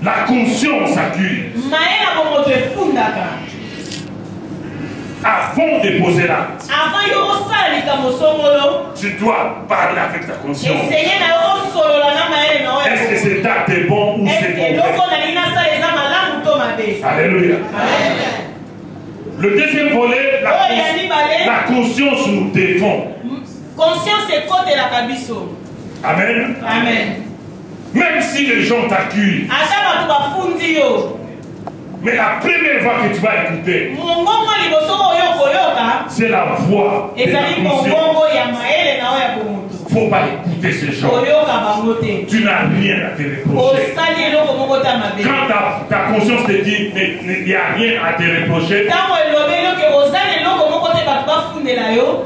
La conscience accuse. Avant de poser l'acte, tu dois parler avec ta conscience. Est-ce que cet acte est bon ou c'est mauvais? Alléluia. Le deuxième volet, la conscience nous défend. Conscience est côté de la cabisso. Amen. Amen. Même si les gens t'accusent, mais la première fois que tu vas écouter, c'est la voix de la conscience. Il ne faut pas écouter ces gens. Tu n'as rien à te reprocher. Quand ta conscience te dit qu'il n'y a rien à te reprocher,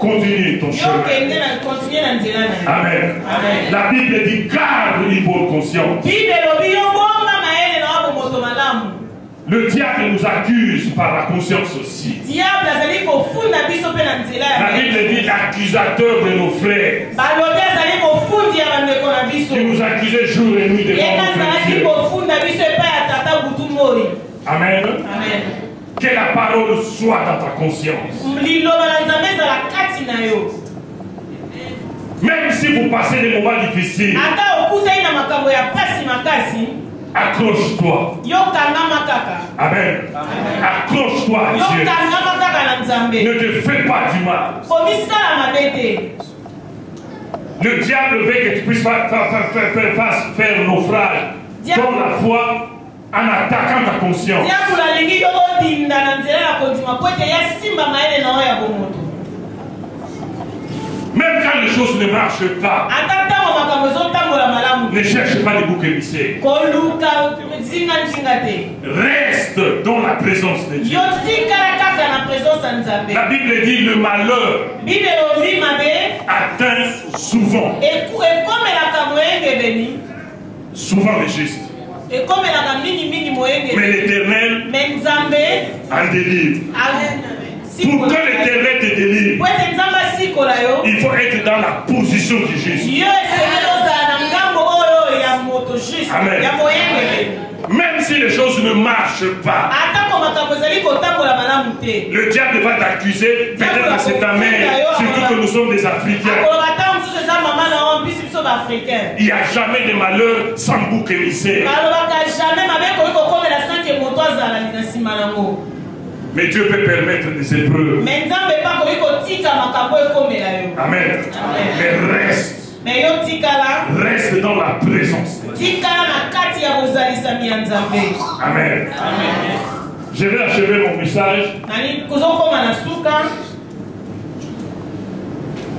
continue ton chemin. Amen. La Bible dit garde une bonne conscience. Le diable nous accuse par la conscience aussi. La Bible dit l'accusateur de nos frères. Qui nous accusait jour et nuit devant notre Dieu. Amen. Amen. Que la parole soit dans ta conscience. Même si vous passez des moments difficiles, accroche-toi. Amen. Accroche-toi à Dieu. Ne te fais pas du mal. Le diable veut que tu puisses faire naufrage dans la foi en attaquant ta conscience. Même quand les choses ne marchent pas, ne cherche pas les boucs émissaires. Reste dans la présence de Dieu. La Bible dit le malheur atteint souvent les justes. Mais l'Éternel en délivre. Pour que l'Éternel te délivre, il faut être dans la position du juste. Amen. Même si les choses ne marchent pas, le diable va t'accuser, peut-être que c'est ta mère, surtout que nous sommes des Africains. Il n'y a jamais de malheur sans bouc émissaire. Mais Dieu peut permettre des épreuves. Amen. Mais reste dans la présence. Amen. Je vais achever mon message.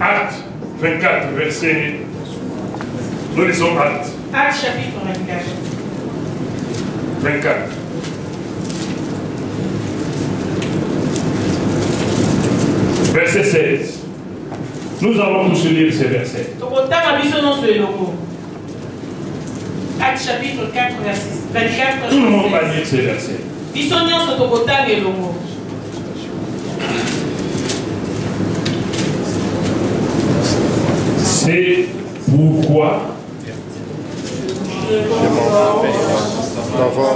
Acte 24, verset. Nous lisons Acte. Acte chapitre 24. Verset 16. Nous allons tous lire ces versets. Acte chapitre 4, verset 24. Tout le monde va lire ces versets. C'est pourquoi d'avoir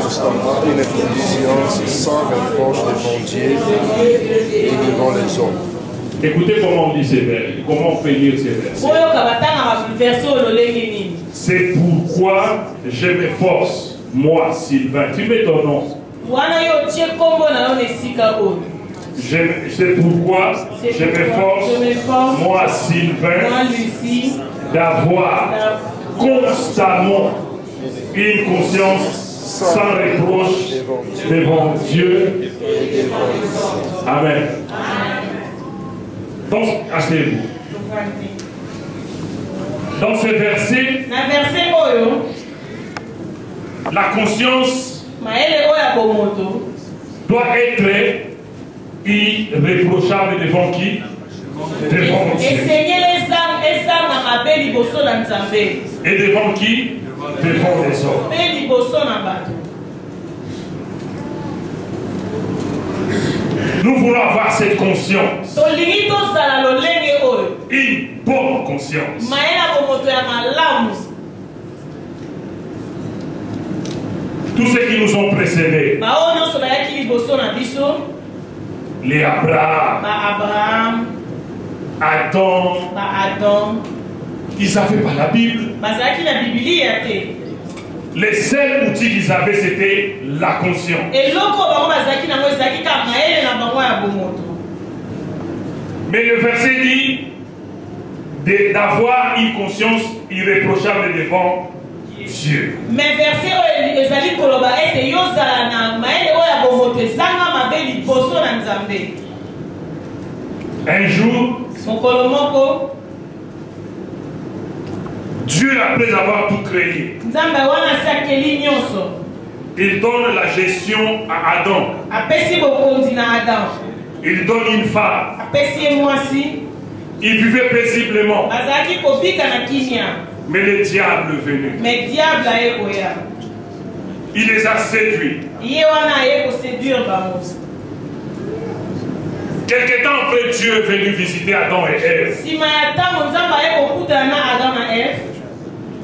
constamment une condition sans reproche devant Dieu et devant les hommes. Écoutez comment on dit ces versets, comment on peut lire ces versets. C'est pourquoi je m'efforce, moi Sylvain, tu mets ton nom. C'est pourquoi je m'efforce, moi Sylvain, d'avoir constamment une conscience sans reproche devant Dieu. Amen. Donc, asseyez-vous. Dans ce verset, la conscience doit être irréprochable devant qui? Devant Dieu. Et devant qui? Devant les hommes. Nous voulons avoir cette conscience. Une bonne conscience. Tous ceux qui nous ont précédés, les Abraham, Adam, ils n'avaient pas la Bible. Les seuls outils qu'ils avaient, c'était la conscience. Mais le verset dit d'avoir une conscience irréprochable devant Dieu. Mais verset un jour, Dieu, après avoir tout créé, il donne la gestion à Adam. Il donne une femme. Il vivait paisiblement. Mais le diable est venu. Il les a séduits. Quelque temps après, Dieu est venu visiter Adam et Ève.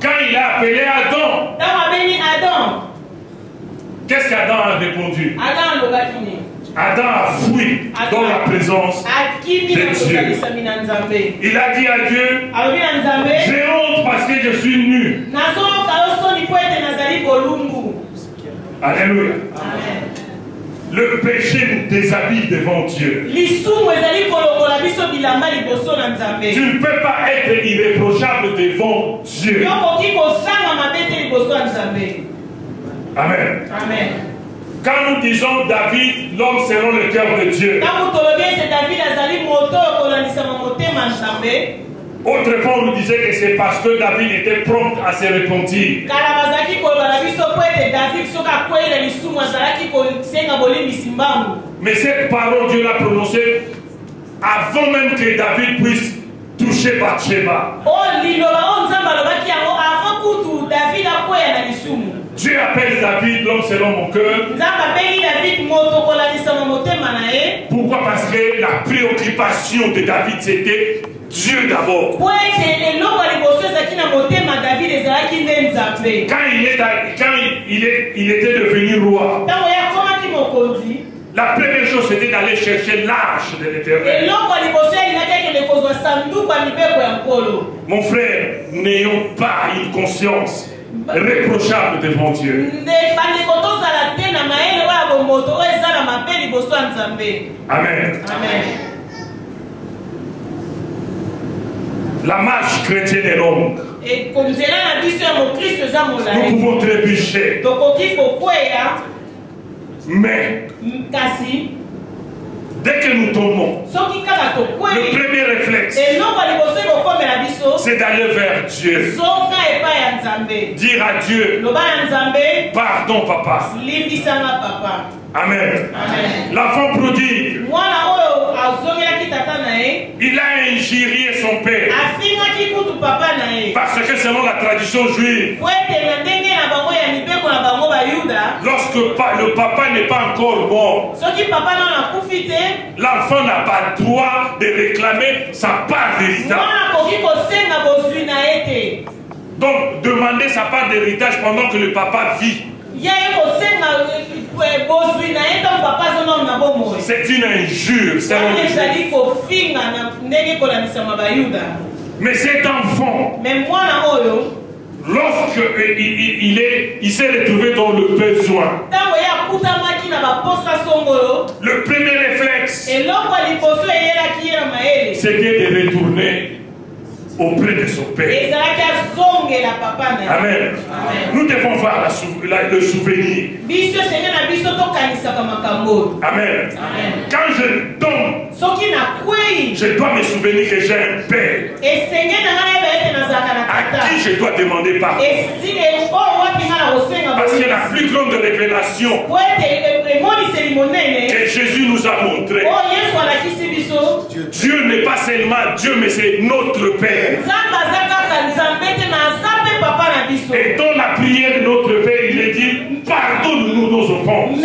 Quand il a appelé Adam, Qu'est-ce qu'Adam a répondu? Adam a fui dans la présence de Dieu. Il a dit à Dieu, j'ai honte parce que je suis nu. Alléluia. Le péché nous déshabille devant Dieu. Tu ne peux pas être irréprochable devant Dieu. Amen. Amen. Quand nous disons David, l'homme selon le cœur de Dieu. Autrefois, on nous disait que c'est parce que David était prompt à se repentir. Mais cette parole, Dieu l'a prononcée avant même que David puisse toucher Bathsheba. Dieu appelle David l'homme selon mon cœur. Pourquoi? Parce que la préoccupation de David c'était Dieu d'abord. Quand il était devenu roi, la première chose c'était d'aller chercher l'arche de l'Éternel. Mon frère, n'ayons pas une conscience réprochable devant Dieu. Amen. Amen. La marche chrétienne est longue. Nous pouvons trébucher. Mais dès que nous tombons, le premier réflexe, c'est d'aller vers Dieu. Dire à Dieu, pardon papa. Amen. L'enfant prodigue, il a injurié son père. Parce que selon la tradition juive, lorsque le papa n'est pas encore mort, l'enfant n'a pas le droit de réclamer sa part d'héritage. Donc, demander sa part d'héritage pendant que le papa vit, c'est une injure. Mais cet enfant, lorsque il s'est retrouvé dans le besoin, le premier réflexe, c'était de retourner auprès de son père. Amen. Nous devons voir le souvenir. Amen. Quand je tombe, je dois me souvenir que j'ai un père à qui je dois demander pardon. Parce que la plus grande révélation que Jésus nous a montré, Dieu n'est pas seulement Dieu, mais c'est notre Père. Et dans la prière de notre Père, il est dit, pardonne-nous nos offenses.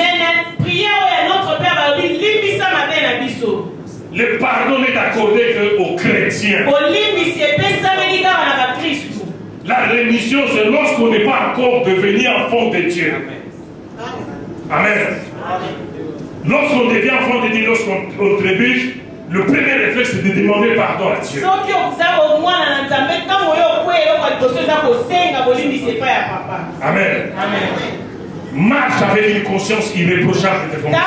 Le pardon n'est accordé qu'aux chrétiens. La rémission, c'est lorsqu'on n'est pas encore devenu enfant de Dieu. Amen. Lorsqu'on devient enfant de Dieu, lorsqu'on trébuche, le premier réflexe c'est de demander pardon à Dieu. Amen. Marche avec une conscience irréprochable devant Dieu.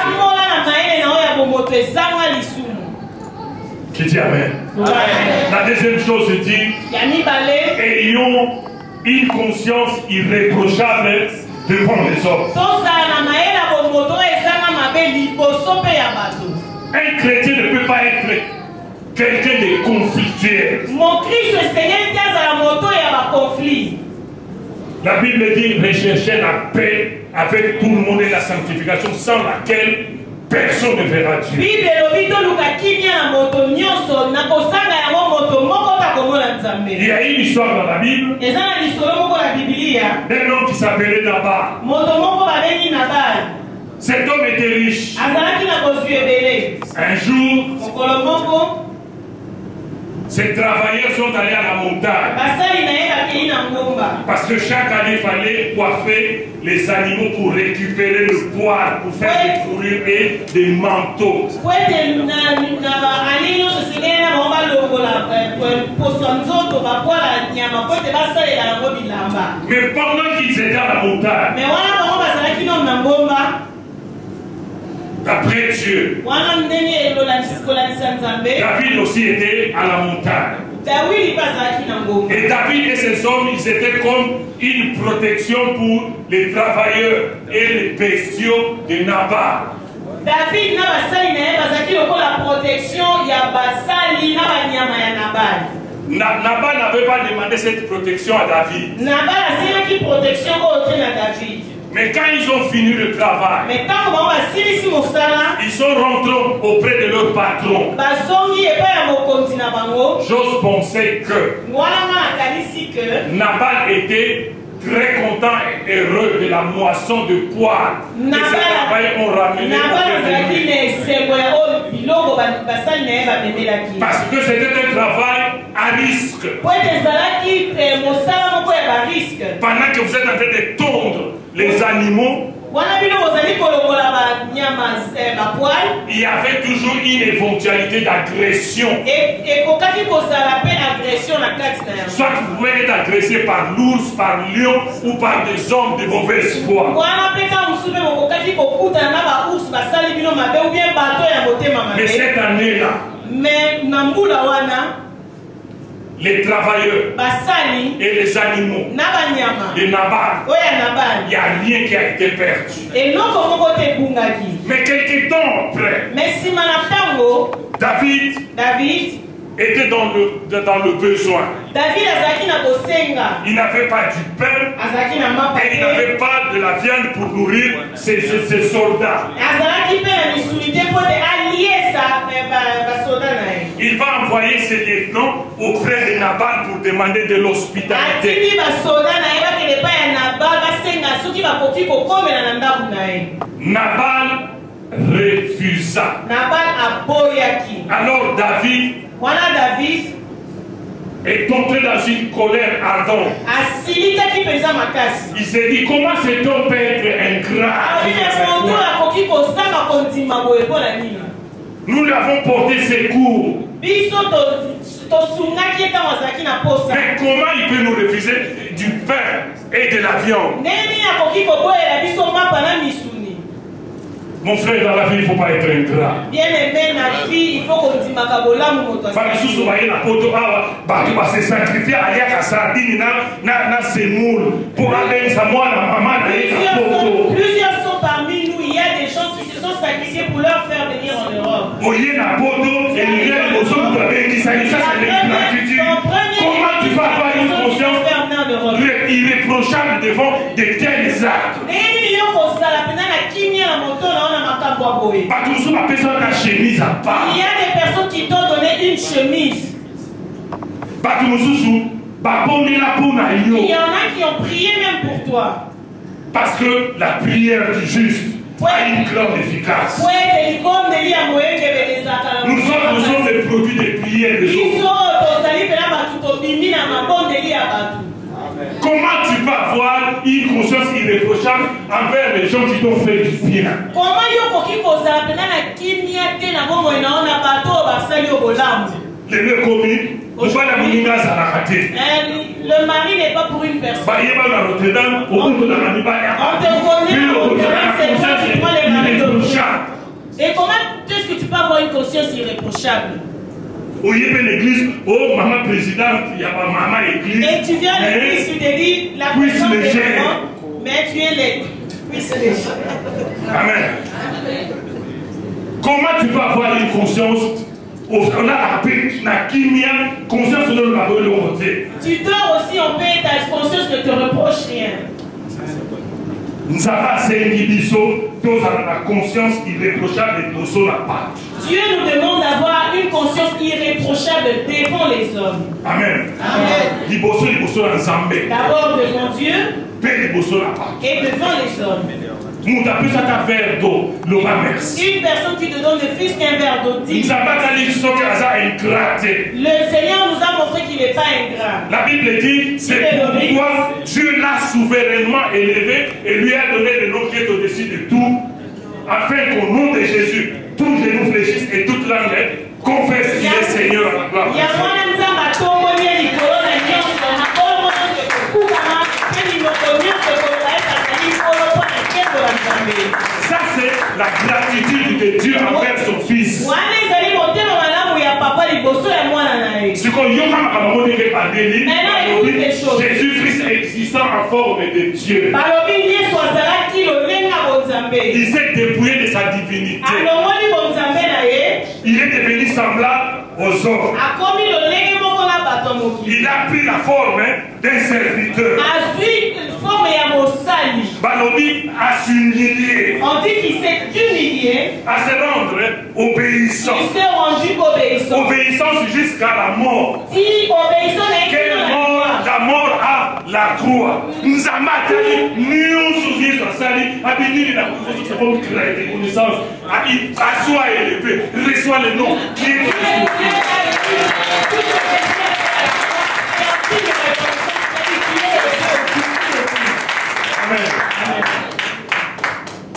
Qui dit Amen. La deuxième chose dit, ayons une conscience irréprochable devant les hommes. Un chrétien ne peut pas être quelqu'un de conflictuel. La Bible dit rechercher la paix avec tout le monde et la sanctification sans laquelle personne ne verra Dieu. Il y a une histoire dans la Bible d'un homme qui s'appelait Nabal. Cet homme était riche. Un jour, ses travailleurs sont allés à la montagne Parce que chaque année, il fallait coiffer les animaux pour récupérer le poil, pour faire des fourrures et des manteaux. Mais pendant qu'ils étaient à la montagne, d'après Dieu, David aussi était à la montagne. Et David et ses hommes, ils étaient comme une protection pour les travailleurs et les bestiaux de Nabal. David n'a pas la protection, il y a Basali, Nabal. Nabal n'avait pas demandé cette protection à David. Nabal a une protection à David. Mais quand ils ont fini le travail, ils sont rentrés auprès de leur patron. J'ose penser que Nabal était très content et heureux de la moisson de poil que ces travailleurs ont ramené auprès de lui. Parce que c'était un travail à risque. Pendant que vous êtes en train de tondre les animaux, il y avait toujours une éventualité d'agression. Soit vous pouvez être agressé par l'ours, par le lion ou par des hommes de mauvaise foi. Mais cette année-là, les travailleurs et les animaux de Nabal, il n'y a rien qui a été perdu. Mais quelque temps après, David était dans le besoin. Il n'avait pas du pain et il n'avait pas de la viande pour nourrir ses soldats. Il va envoyer ses lieutenants auprès de Nabal pour demander de l'hospitalité. Nabal refusa. Alors David est entré dans une colère ardente. Il s'est dit, comment cet homme peut être ingrat? Nous lui avons porté secours. Mais comment il peut nous refuser du pain et de la viande? Mon frère, dans la vie, il ne faut pas être ingrat. Bien aimé, ma fille, il faut qu'on dise plusieurs sont parmi nous. Il y a des gens qui se sont sacrifiés pour leur faire venir en Europe. Comment tu vas avoir une conscience irréprochable devant de tels actes? Il y a des personnes qui t'ont donné une chemise. Il y en a qui ont prié même pour toi. Parce que la prière du juste a une grande efficace. Nous sommes des produits de prière des autres. Comment tu peux avoir une conscience irréprochable envers les gens qui t'ont fait du bien? Le mari n'est pas pour une personne. On te connaît. Et comment est-ce que tu peux avoir une conscience irréprochable? Et tu viens à l'église, tu te dis la personne est vraiment, mais tu es laid. Amen. Comment tu peux avoir une conscience? Tu dors aussi en paix, ta conscience ne te reproche rien. Dieu nous demande d'avoir une conscience irréprochable devant les hommes. Amen. Amen. D'abord devant Dieu et devant les hommes. Une personne qui te donne ne fût qu'un verre d'eau dit. Le Seigneur nous a montré qu'il n'est pas ingrat. La Bible dit, c'est pourquoi Dieu l'a souverainement élevé et lui a donné le nom qui est au-dessus de tout, afin qu'au nom de Jésus, tous les genoux fléchissent et toute langue confesse qu'il est Seigneur à la gloire. Ça, c'est la gratitude de Dieu envers son Fils. Jésus-Christ existant en forme de Dieu. Il s'est dépouillé de sa divinité. Il est devenu semblable aux hommes. Il a pris la forme d'un serviteur. Balobi a s'humilier. On dit qu'il s'est humilié. À se rendre obéissant. Il s'est rendu obéissant. Obéissance jusqu'à la mort. Si obéissant est quelle mort? La mort à la croix. Nous avons nous souvenir de ça. Abinili la reconnaissance. Assois élevé. Reçois le nom. Amen.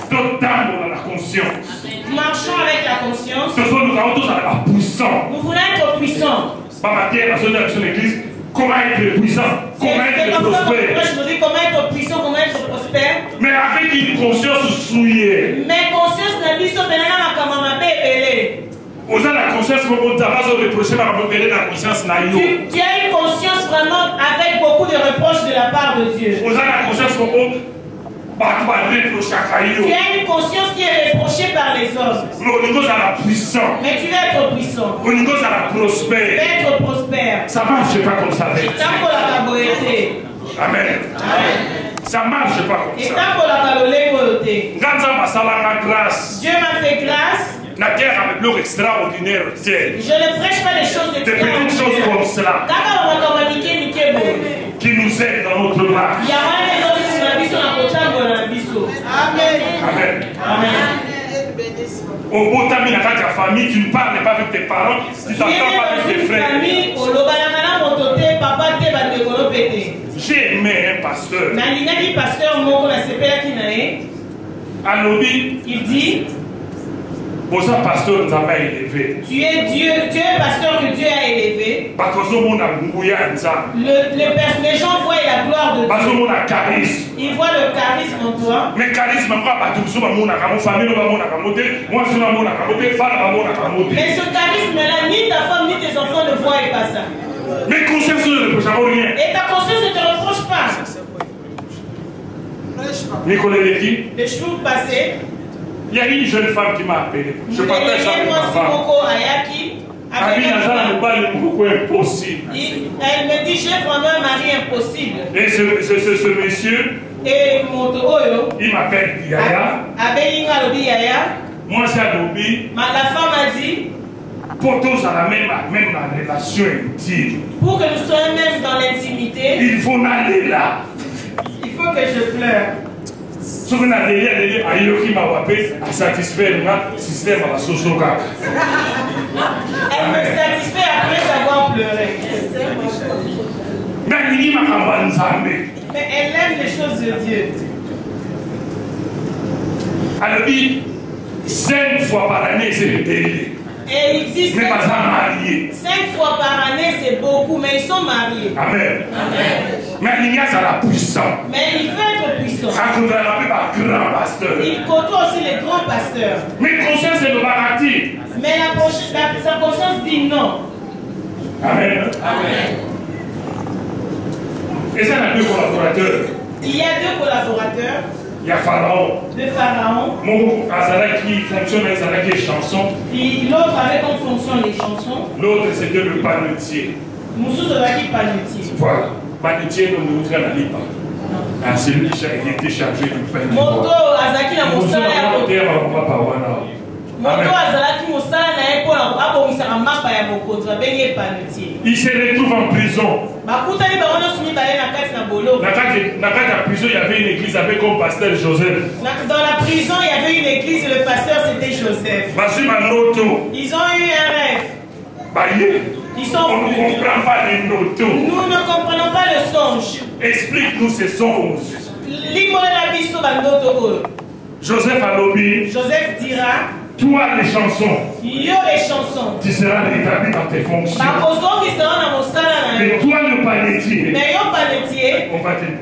Totalement la conscience. Marchons avec la conscience. Nous avons tous la puissance. Nous voulons être puissants. Pas ma terre, la zone de l'église. Comment être puissant? Comment être prospère? Je me dis comment être puissant, comment être prospère. Mais avec une conscience souillée. Mais conscience n'a pas Vous avez la conscience que vous avez reproché par la conscience. Tu as une conscience vraiment avec beaucoup de reproches de la part de Dieu. Vous avez la conscience que vous tu as une conscience qui est reprochée par les hommes. Mais tu veux être puissant. Tu veux être prospère. Ça ne marche pas comme ça. Amen. Ça ne marche pas comme ça. Dieu m'a fait grâce. La terre avec l'eau extraordinaire. Je ne prêche pas les choses extraordinaires. Des petites choses comme cela. Qui nous aident dans notre marche. Amen. Amen. Amen. Au beau tamis dans ta famille, tu ne parles pas avec tes parents, tu ne t'entends pas avec tes frères. J'ai aimé un pasteur. Il dit. Pasteur nous a élevé. Tu es Dieu, tu es pasteur que Dieu a élevé. Les gens voient la gloire de Dieu. Ils voient le charisme en toi. Mais charisme, mais ce charisme-là, ni ta femme ni tes enfants ne voient pas ça. Mais conscience ne reproche rien. Et ta conscience ne te reproche pas. Nicolas Lévy. Le jour passé. Il y a une jeune femme qui m'a appelé. Je partage avec ma femme. Elle me dit, j'ai vraiment un mari impossible. Et ce monsieur, il m'appelle Yaya. Moi, c'est Adobi. La femme a dit, pour tous à la même relation intime. Pour que nous soyons même dans l'intimité, il faut aller là. Il faut que je pleure. Ce qu'on a dit, qui m'a appelé à satisfaire le système à la sosoka. Elle me satisfait après avoir pleuré. Mais elle aime les choses de Dieu. Elle dit 5 fois par année, c'est le délai. Et il dit 5 fois par année, c'est beaucoup, mais ils sont mariés. Amen. Amen. Mais il y a la puissance. Mais il veut être puissant. Il côtoie aussi les grands pasteurs. Mais conscience est le barati. Mais sa conscience dit non. Amen. Amen. Et ça, il y a 2 collaborateurs. Il y a 2 collaborateurs. Il y a Pharaon. Le Pharaon. Mon Azara qui fonctionne avec Azara qui est chanson. L'autre avec en fonction les chansons. L'autre c'était le panetier. Moussou Zolaki panetier. Voilà. Panetier nous nous traîne à l'IPA. C'est lui qui a été chargé du pain. Moto Azaki na Moussala. Moto Azalaki Moussala na Epo na abongisa mapa ya mokonzi benye panetier. Il se retrouve en prison. Dans la prison, il y avait une église avec comme pasteur Joseph. Dans la prison, il y avait une église et le pasteur c'était Joseph. Ils ont eu un rêve. Ils sont on ne comprend pas les notos. Nous ne comprenons pas le songe. Explique-nous ces songes. Joseph Alobi. Joseph dira. Toi les chansons. Yo les chansons. Tu seras rétabli dans tes fonctions. Mais toi le panetier.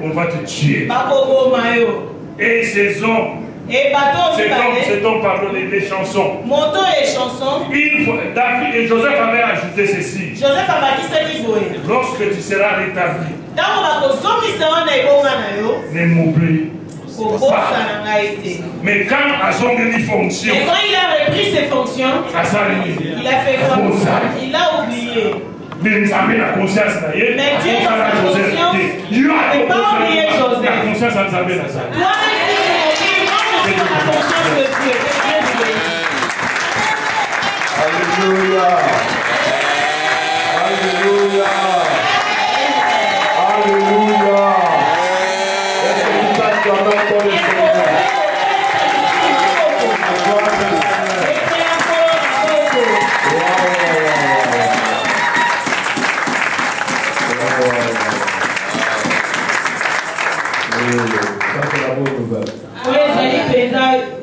On va te tuer. Et ces hommes. Cet homme pardonne des chansons. Une fois, David et Joseph avaient ajouté ceci. Lorsque tu seras rétabli, ne m'oublie pas. Mais quand Azongeli fonctionne, quand il a repris ses fonctions, il a fait quoi? Il a oublié. Mais Dieu a conscience Joseph. La conscience à Zambé. Alléluia. Alléluia. Alléluia. Est-ce que tu t'acclames pour le Seigneur?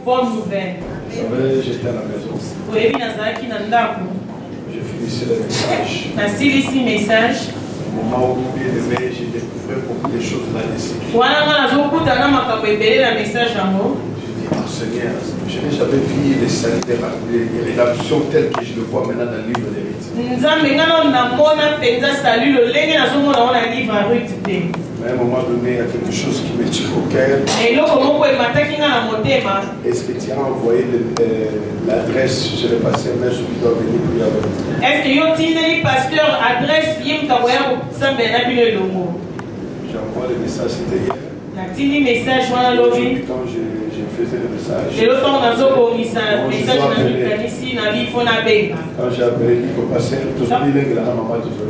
Bonne nouvelle. Vous savez, j'étais à la maison. Je finissais le message. Au moment où bien aimé, j'ai découvert beaucoup de choses là-dessus. Je dis, Seigneur, je n'ai jamais vu les rédactions telles que je le vois maintenant dans le livre des Rites. Mais à un moment donné, il y a quelque chose qui me tire au cœur. Est-ce que tu as envoyé l'adresse? Je vais passer un mail, celui qui doit venir prier avec vous. Est-ce que tu as dit pasteur adresse? J'envoie le message, c'était hier. Quand je faisais le message, quand j'ai appelé Nico Passer, tout ça, il est là, maman, tout ça.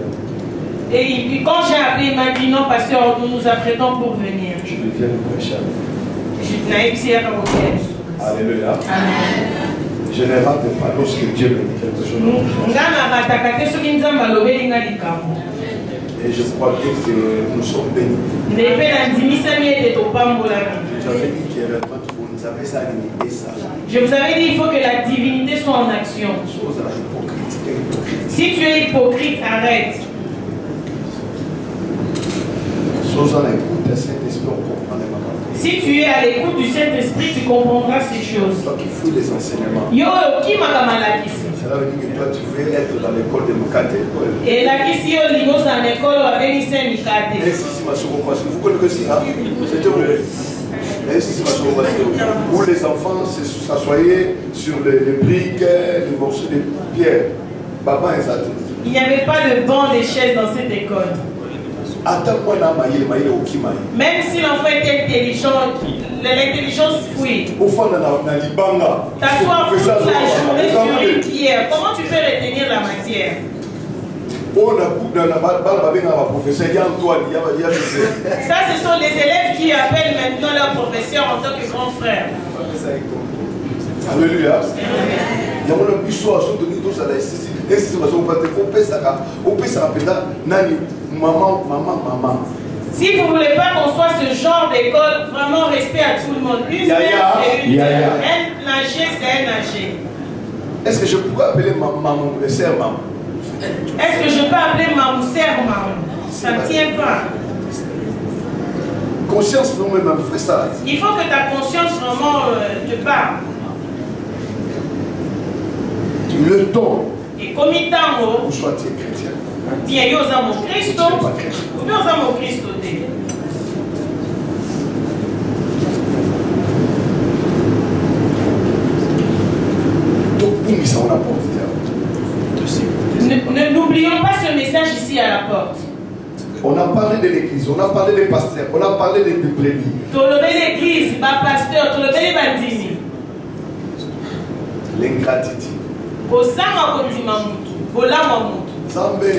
Et quand j'ai appelé, il m'a dit non, pasteur, nous nous apprêtons pour venir. Je viens de prêcher avec vous. Alléluia. Amen. Je ne rate pas lorsque Dieu me dit quelque chose. Et je crois que nous sommes bénis. Vous avez dit que je vous avais dit il faut que la divinité soit en action. Si tu es hypocrite, arrête. Si tu es à l'écoute du Saint-Esprit, tu comprendras ces choses. Toi qui fouilles les enseignements. Cela veut dire que toi tu veux être dans l'école de Mukate. Et là, ici, au niveau de l'école, on avait mis Saint-Mukate. Vous connaissez ça? C'était où? Où les enfants s'assoyaient sur les briques, les morceaux de pierre. Il n'y avait pas de banc, de chaises dans cette école. Même si l'enfant est intelligent, l'intelligence fuit. T'assois toute la journée sur une pierre. Comment tu peux retenir la matière? Ça, ce sont les élèves qui appellent maintenant leur professeur en tant que grand frère. Alléluia. Maman. Si vous ne voulez pas qu'on soit ce genre d'école, vraiment respect à tout le monde. Une mère, c'est une mère. Un nager, c'est un nager. Est-ce que je pourrais appeler maman, sœur maman? Est-ce que je peux appeler maman, sœur maman? Ça ne tient pas. Conscience, non, mais même fais ça. Il faut que ta conscience vraiment te parle. Le ton. Et comme il t'a ou soit tu es chrétien. Bien, yo amo Cristo. Yo amo Cristo te. N'oublions pas ce message ici à la porte. On a parlé de l'église, on a parlé des pasteurs, on a parlé des brebis. Tolobé l'église, ma pasteur, tolobé les bandini. L'ingratitude. Osama kondima mutu, bolama mutu. Zambé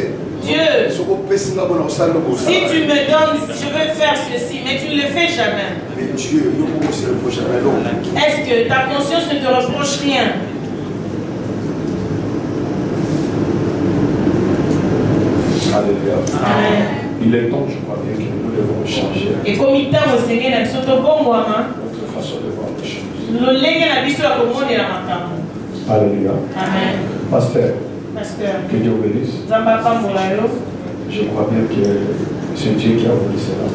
Dieu, si tu me donnes, je veux faire ceci, mais tu ne le fais jamais. Est-ce que ta conscience ne te reproche rien? Alléluia. Amen. Il est temps, je crois bien, que nous devons changer Et comme il t'a enseigné, notre façon de voir les choses. Alléluia. Amen. Pasteur, Pasteur, que Dieu bénisse. Je crois bien que c'est Dieu qui a voulu cela.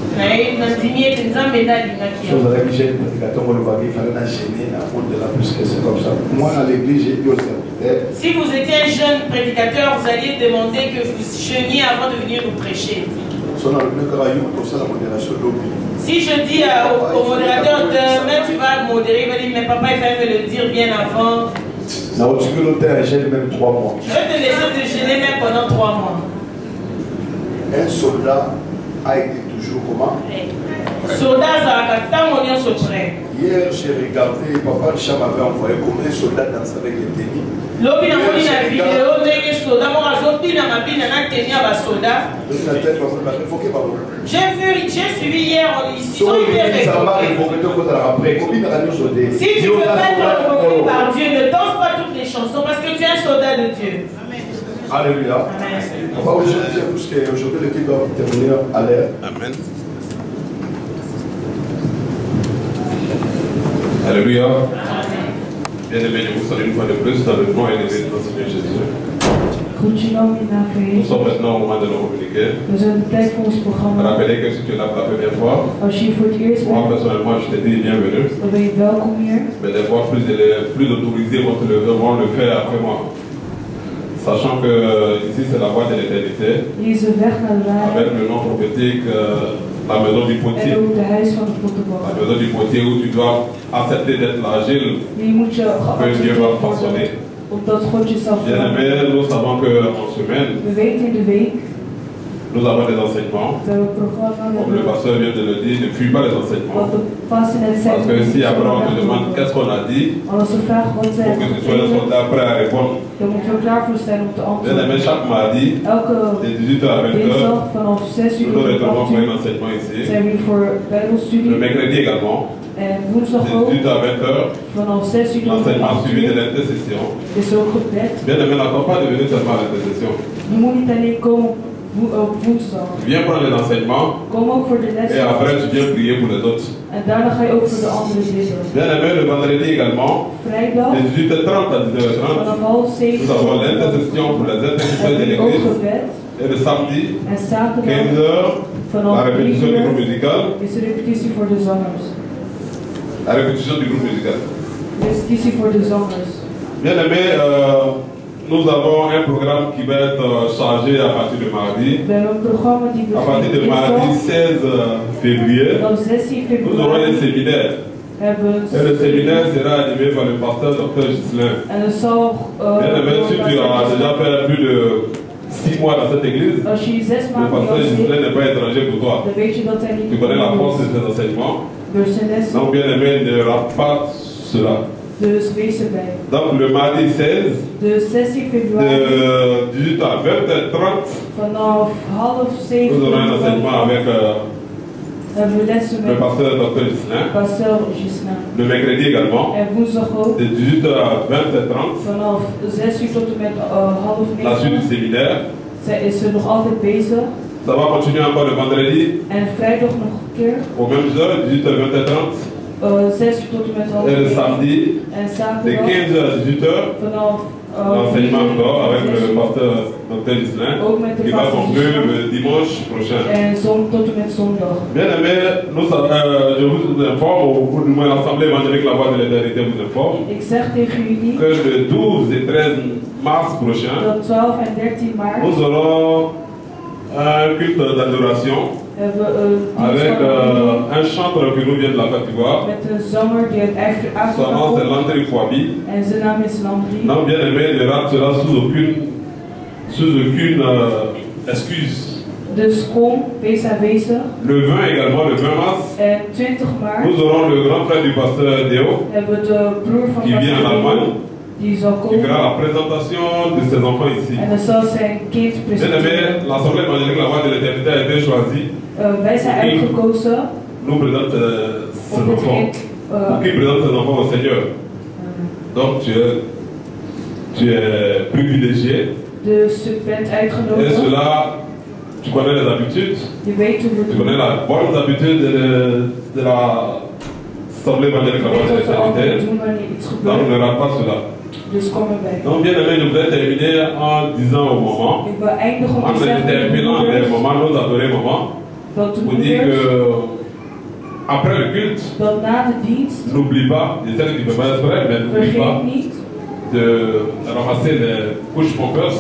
Chose avec j'ai le prédicateur, on le voit, il fallait la gêner, la faute de la plus que c'est comme ça. Moi, à l'église, j'ai dit au serviteur. Si vous étiez un jeune prédicateur, vous alliez demander que vous jeûniez avant de venir nous prêcher. Si je dis au modérateur demain tu vas modérer, il va dire mais papa il fallait me le dire bien avant. Je vais même 3 mois. Je vais te laisser te gêner même pendant 3 mois. Un soldat a été toujours comment? Soldat se prêt. Hier j'ai regardé, papa Richard m'avait envoyé comme un soldat danse avec les tennis. J'ai suivi hier, ils sont hyper révoltés. Si tu veux pas être révolté par Dieu, ne danse pas toutes les chansons parce que tu es un soldat de Dieu. Alléluia. Aujourd'hui l'équipe doit terminer à l'heure. Amen. Alléluia. Bien-aimés, je vous salue une fois de plus dans le nom et l'église de notre Seigneur Jésus. Nous sommes maintenant au moment de nous communiquer. Rappelez que si tu es là pour la première fois, moi personnellement je te dis bienvenue. Mais des fois plus autorisés vont le faire après moi. Sachant que ici c'est la voie de l'éternité. Avec le nom prophétique. La maison du potier. La maison du potier où tu dois accepter d'être l'agile que Dieu va façonner. Bien aimé, nous savons qu'en semaine, nous avons des enseignements. Comme le pasteur vient de le dire, ne fuis pas les enseignements. Parce que si après on te demande qu'est-ce qu'on a dit, pour que tu sois le soldat prêt à répondre. Bien aimé, chaque mardi, de 18h à 20h, nous retrouvons pour un enseignement ici. Le mercredi également. De 18h à 20h, l'enseignement suivi de l'intercession. Bien aimé, n'attends pas de venir seulement à l'intercession. Viens prendre les enseignements et après tu viens prier pour les autres. Bien aimé, le vendredi également, de 18h30 à 19h30, nous avons l'intercession pour les intercesseurs de l'église. Et le samedi, 15h, la répétition du groupe musical. La répétition du groupe musical. Bien aimé, nous avons un programme qui va être chargé à partir de mardi. À partir de mardi 16 février, nous aurons un séminaire. Et le séminaire sera animé par le pasteur Dr Gislain. Bien aimé, si tu as déjà fait plus de 6 mois dans cette église, le pasteur Gislain n'est pas étranger pour toi. Tu connais la force de cet enseignement. Donc bien aimé, ne rate pas cela. Donc le mardi 16, de 18h à 20h30, nous aurons un enseignement avec le pasteur Dr Gislain. Le mercredi également, de 18h à 20h30, la suite du séminaire. Ça va continuer encore le vendredi, aux mêmes heures, 18h à 20h30. Et le samedi, de 15h à 18h, l'enseignement encore avec le pasteur Dr Gislain qui va conclure le dimanche prochain. Bien aimé, je vous informe, ou du moins l'Assemblée évangélique La Voix de l'Éternité vous informe que le 12 et 13 mars prochain, nous aurons un culte d'adoration avec un chanteur qui nous vient de la Côte d'Ivoire. Son nom c'est Landry Kouabi. Non, bien aimé, le rap sera sous aucune excuse. Le 20 également, le 20 mars, nous aurons le grand frère du pasteur Déo qui vient en Allemagne. qui fera la présentation de ses enfants ici. Bien aimé, l'Assemblée évangélique, la voix de l'éternité a été choisie. Nous présente ses enfants. Pour qui présente ses enfants au Seigneur. Donc tu es privilégié. Et cela, tu connais les habitudes. Tu connais la bonne habitude de l'Assemblée évangélique, la voix de l'éternité. Donc on ne rate pas cela. Donc bien aimé, je voudrais terminer en disant au moment, en terminant les moments, nos adorés moments, pour dire que après le culte, n'oublie pas, je sais que tu ne peux pas exprès, mais n'oublie pas de ramasser les couches pompeuses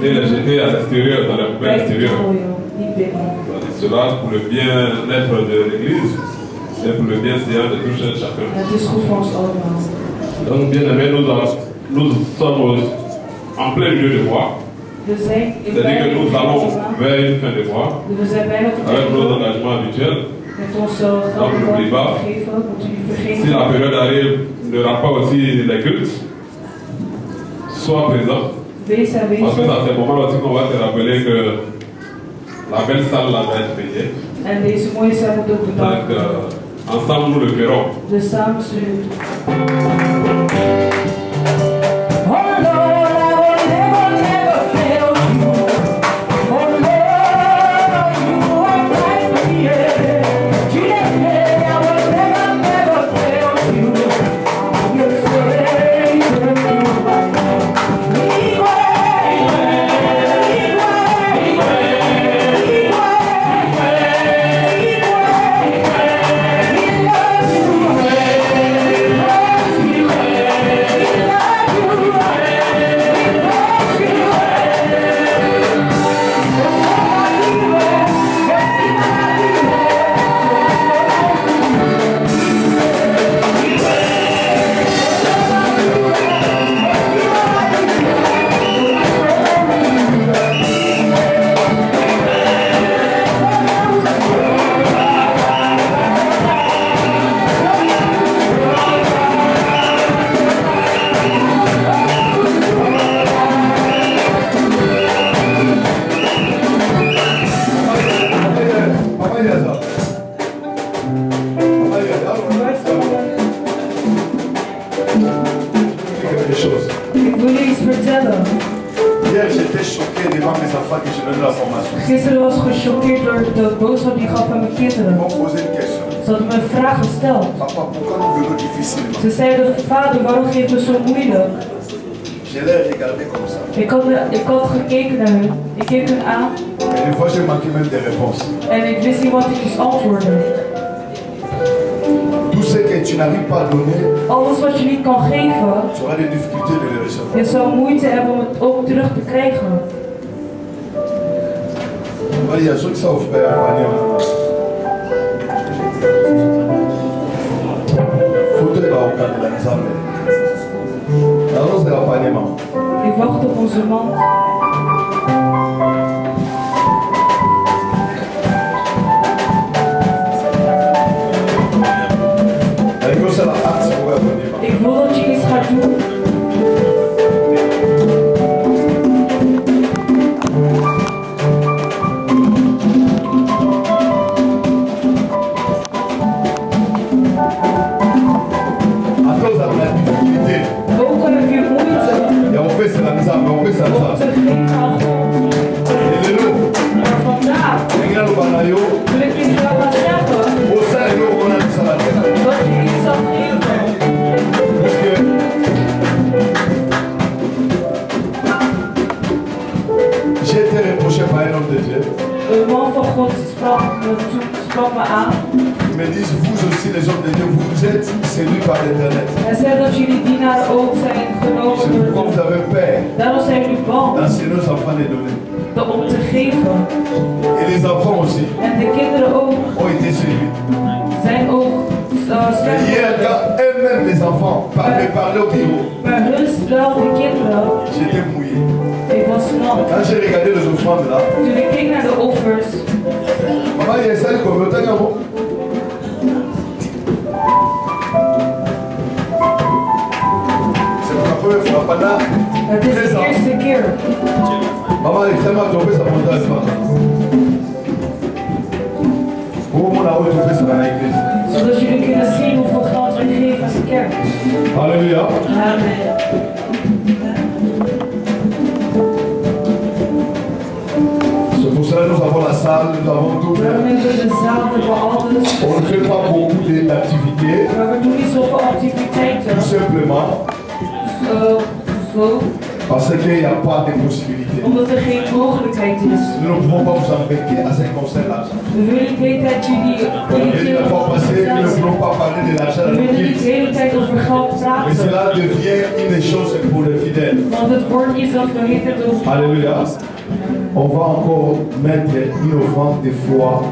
et les jeter à l'extérieur, dans la poubelle extérieure. Cela pour le bien-être de l'Église et pour le bien-séant de tout chacun. Donc bien aimé, nous sommes en plein milieu de mois. C'est-à-dire que nous allons vers une fin de mois avec nos engagements habituels. Donc n'oublie pas, si la période arrive, ne rate pas aussi les cultes, sois présent. Parce que c'est à ce moment aussi qu'on va te rappeler que la belle salle là va être payée. Donc ensemble nous le ferons. Gisteren was gechoqueerd door de boodschap die ik gaf aan mijn kinderen. Ze hadden me een vraag gesteld. Ze zeiden, vader, waarom geef je me zo moeilijk? Ik had gekeken naar hun. Ik keek hun aan. En ik wist niet wat ik moest antwoorden. Alles wat je niet kan geven, je zal moeite hebben om het ook terug te krijgen. Ik wacht op onze man. Ik wil dat je iets gaat doen. Ils me disent, vous aussi les hommes de Dieu, vous êtes séduits par l'éternel. C'est pourquoi vous avez peur d'enseigner nos enfants les donner. Et les enfants aussi ont été séduits. Hier, quand eux-mêmes les enfants parlaient au bureau, j'étais mouillé. Quand j'ai regardé les offrandes là, maman, il y a ça le communautaire là-bas. C'est Het is de eerste keer. Mama, ik zeg maar, je bent een zodat jullie kunnen zien hoeveel geld we geven als kerk. Halleluja. Amen. C'est pour cela que nous avons la salle, nous avons tout. On ne fait pas beaucoup d'activités. Tout simplement. Parce qu'il n'y a pas de possibilités. Nous ne pouvons pas vous embêter à ces concerts-là. La fois passée, nous ne pouvons pas parler de l'argent de l'Église. Mais cela devient une chose pour les fidèles. Alléluia. On va encore mettre une offrande de foi.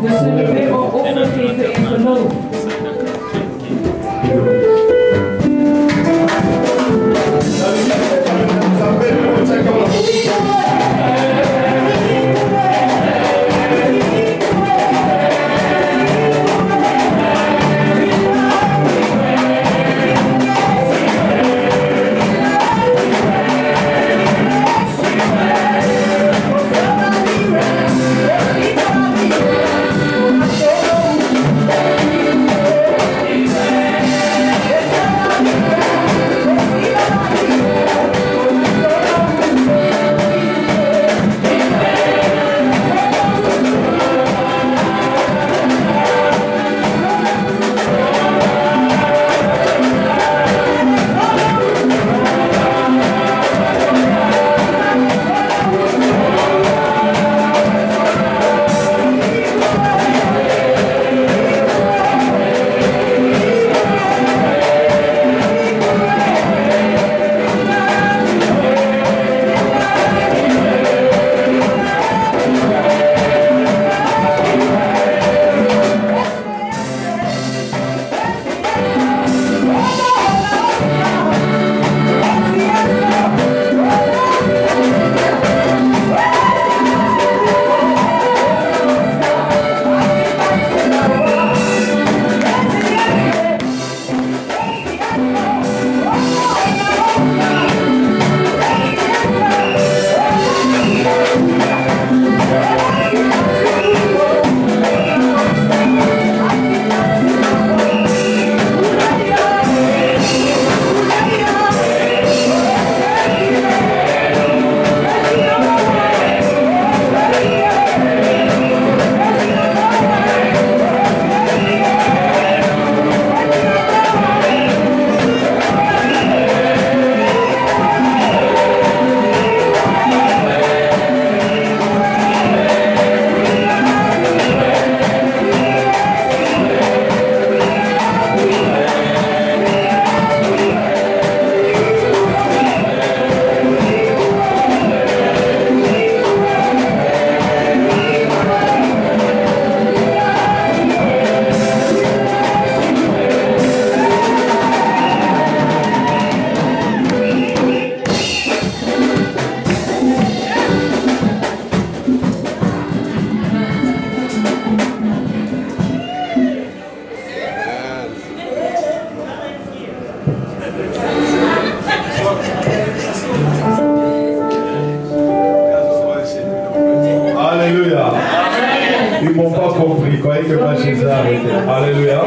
Alléluia.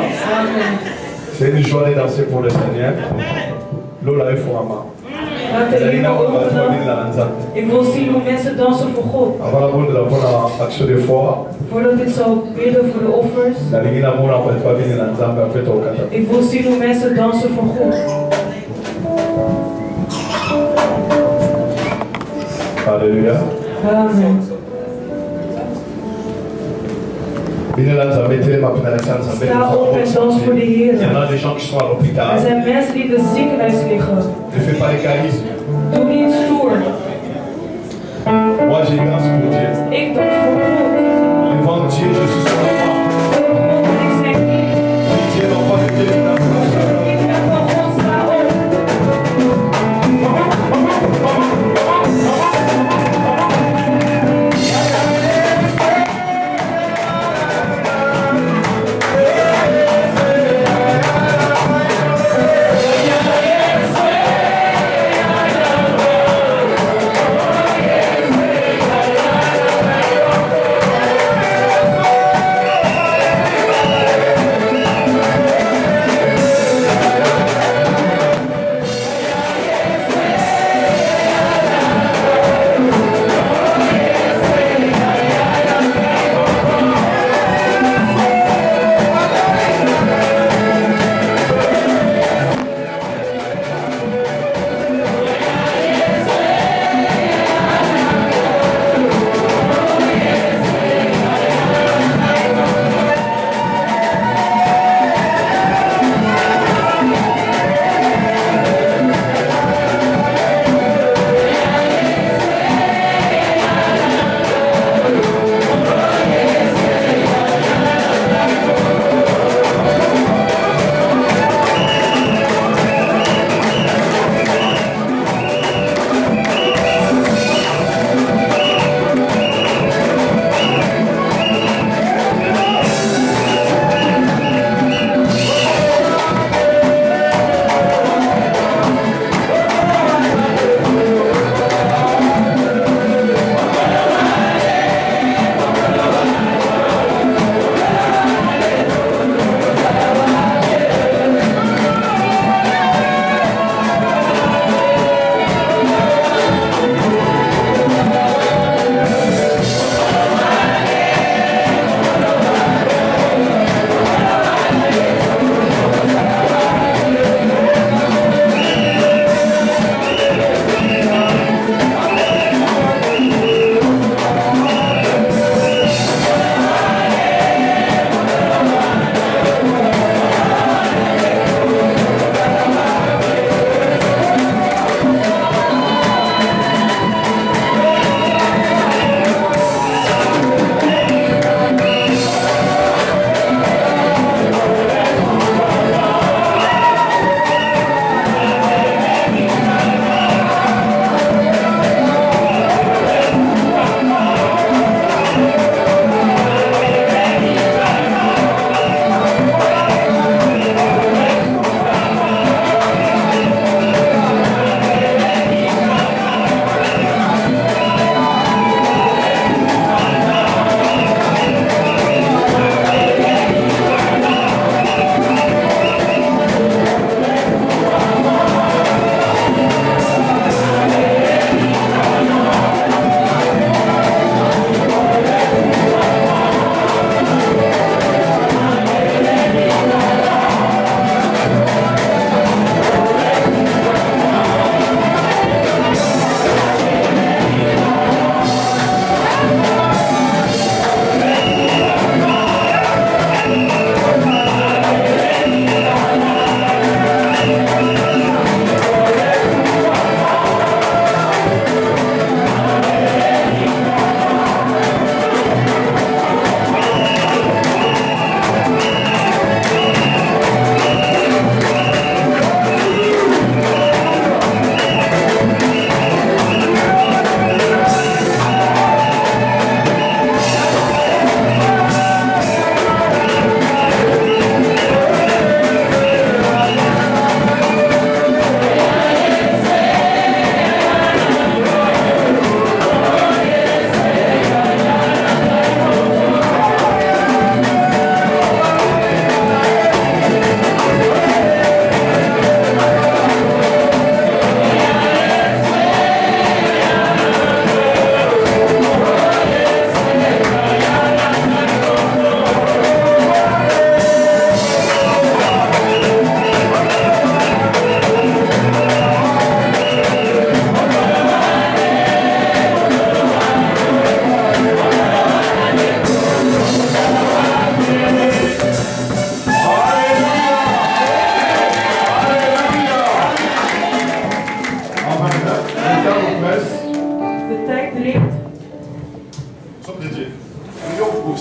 C'est une journée dansée pour le Seigneur. Lola est Fouama. Ik wil zien hoe mensen dansen voor God. Voordat ik zal bidden voor de offers. Ik wil zien hoe mensen dansen voor God. Alléluia. Amen. Sta op en dans voor de Heer. Er zijn mensen die in het ziekenhuis liggen. Doe niet stoer. Ik dans voor God.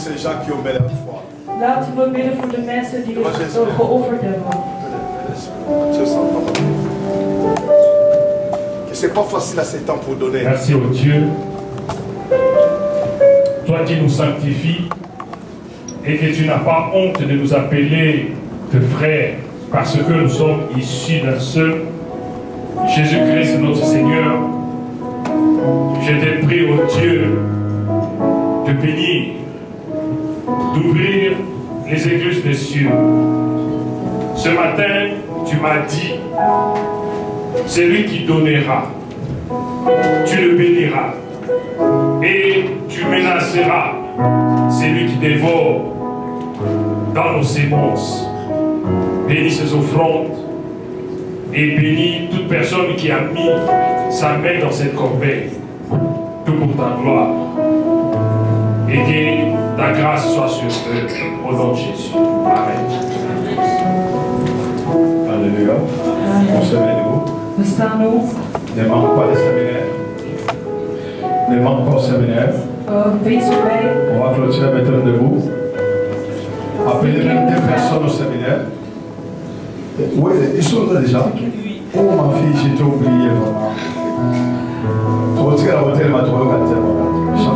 ces gens qui ont belle foi. Laten we bidden voor de mensen die dit geofferd hebben. C'est pas facile à ces temps pour donner. Merci au Dieu. Toi qui nous sanctifies et que tu n'as pas honte de nous appeler de frères parce que nous sommes issus d'un seul Jésus-Christ notre Seigneur. Je te prie au Dieu de bénir, d'ouvrir les églises des cieux. Ce matin, tu m'as dit, celui qui donnera, tu le béniras. Et tu menaceras celui qui dévore dans nos sémences. Bénis ces offrandes et bénis toute personne qui a mis sa main dans cette corbeille. Tout pour ta gloire. Et que ta grâce soit sur eux au nom de Jésus. Amen. Alléluia. On se met debout. Ne manque pas de séminaire. Ne manque pas au séminaire. On va clôturer maintenant debout. Appelez même 2 personnes au séminaire. Oui, ils sont là déjà. Oh ma fille, j'ai été oublié vraiment. Tu retires la hôtel, ma tour, Jesus.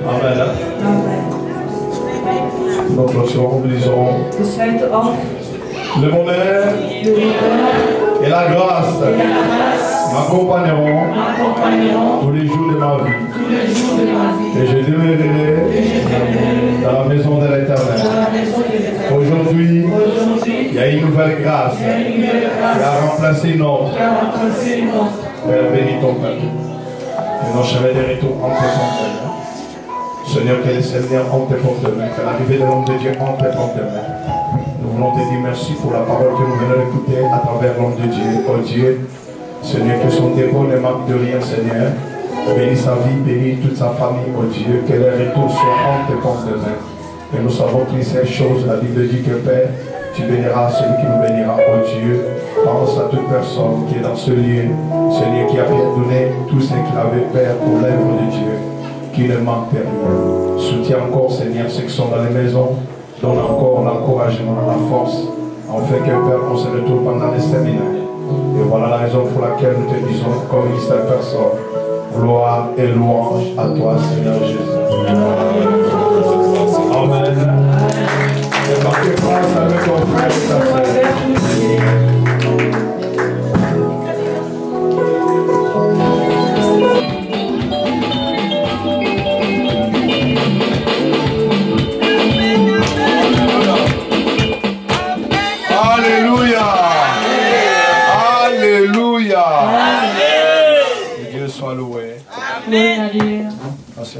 Amen. Nous clôturons, nous lisons. Le bonheur et la grâce m'accompagneront tous les jours de ma vie. Et je demeurerai dans la maison de l'Éternel. Aujourd'hui, il y a une nouvelle grâce qui a remplacé une autre. Père, bénis ton peuple. Et nos chemins de retour entre tes mains. Seigneur, que les Seigneurs ont tes portes de main, que l'arrivée de l'homme de Dieu ont tes portes de main. Nous voulons te dire merci pour la parole que nous venons d'écouter à travers l'homme de Dieu. Oh Dieu, Seigneur, que son dépôt ne manque de rien, Seigneur. Bénis sa vie, bénis toute sa famille, oh Dieu, que les retours soient entre tes portes de main. Et nous savons que ces choses, la Bible dit que Père, tu béniras celui qui nous bénira, oh Dieu. Pense à toute personne qui est dans ce lieu, Seigneur, qui a bien donné tout ce qu'il avait, Père, pour l'œuvre de Dieu, qui ne manque de rien. Soutiens encore, Seigneur, ceux qui sont dans les maisons, donne encore l'encouragement, la force, afin que, Père, on se retrouve pendant les séminaires. Et voilà la raison pour laquelle nous te disons, comme une seule personne, gloire et louange à toi, Seigneur Jésus. Amen. Et marquez grâce avec ton frère et ta sœur. Alléluia. Alléluia. Que Dieu soit loué. Amen. Merci.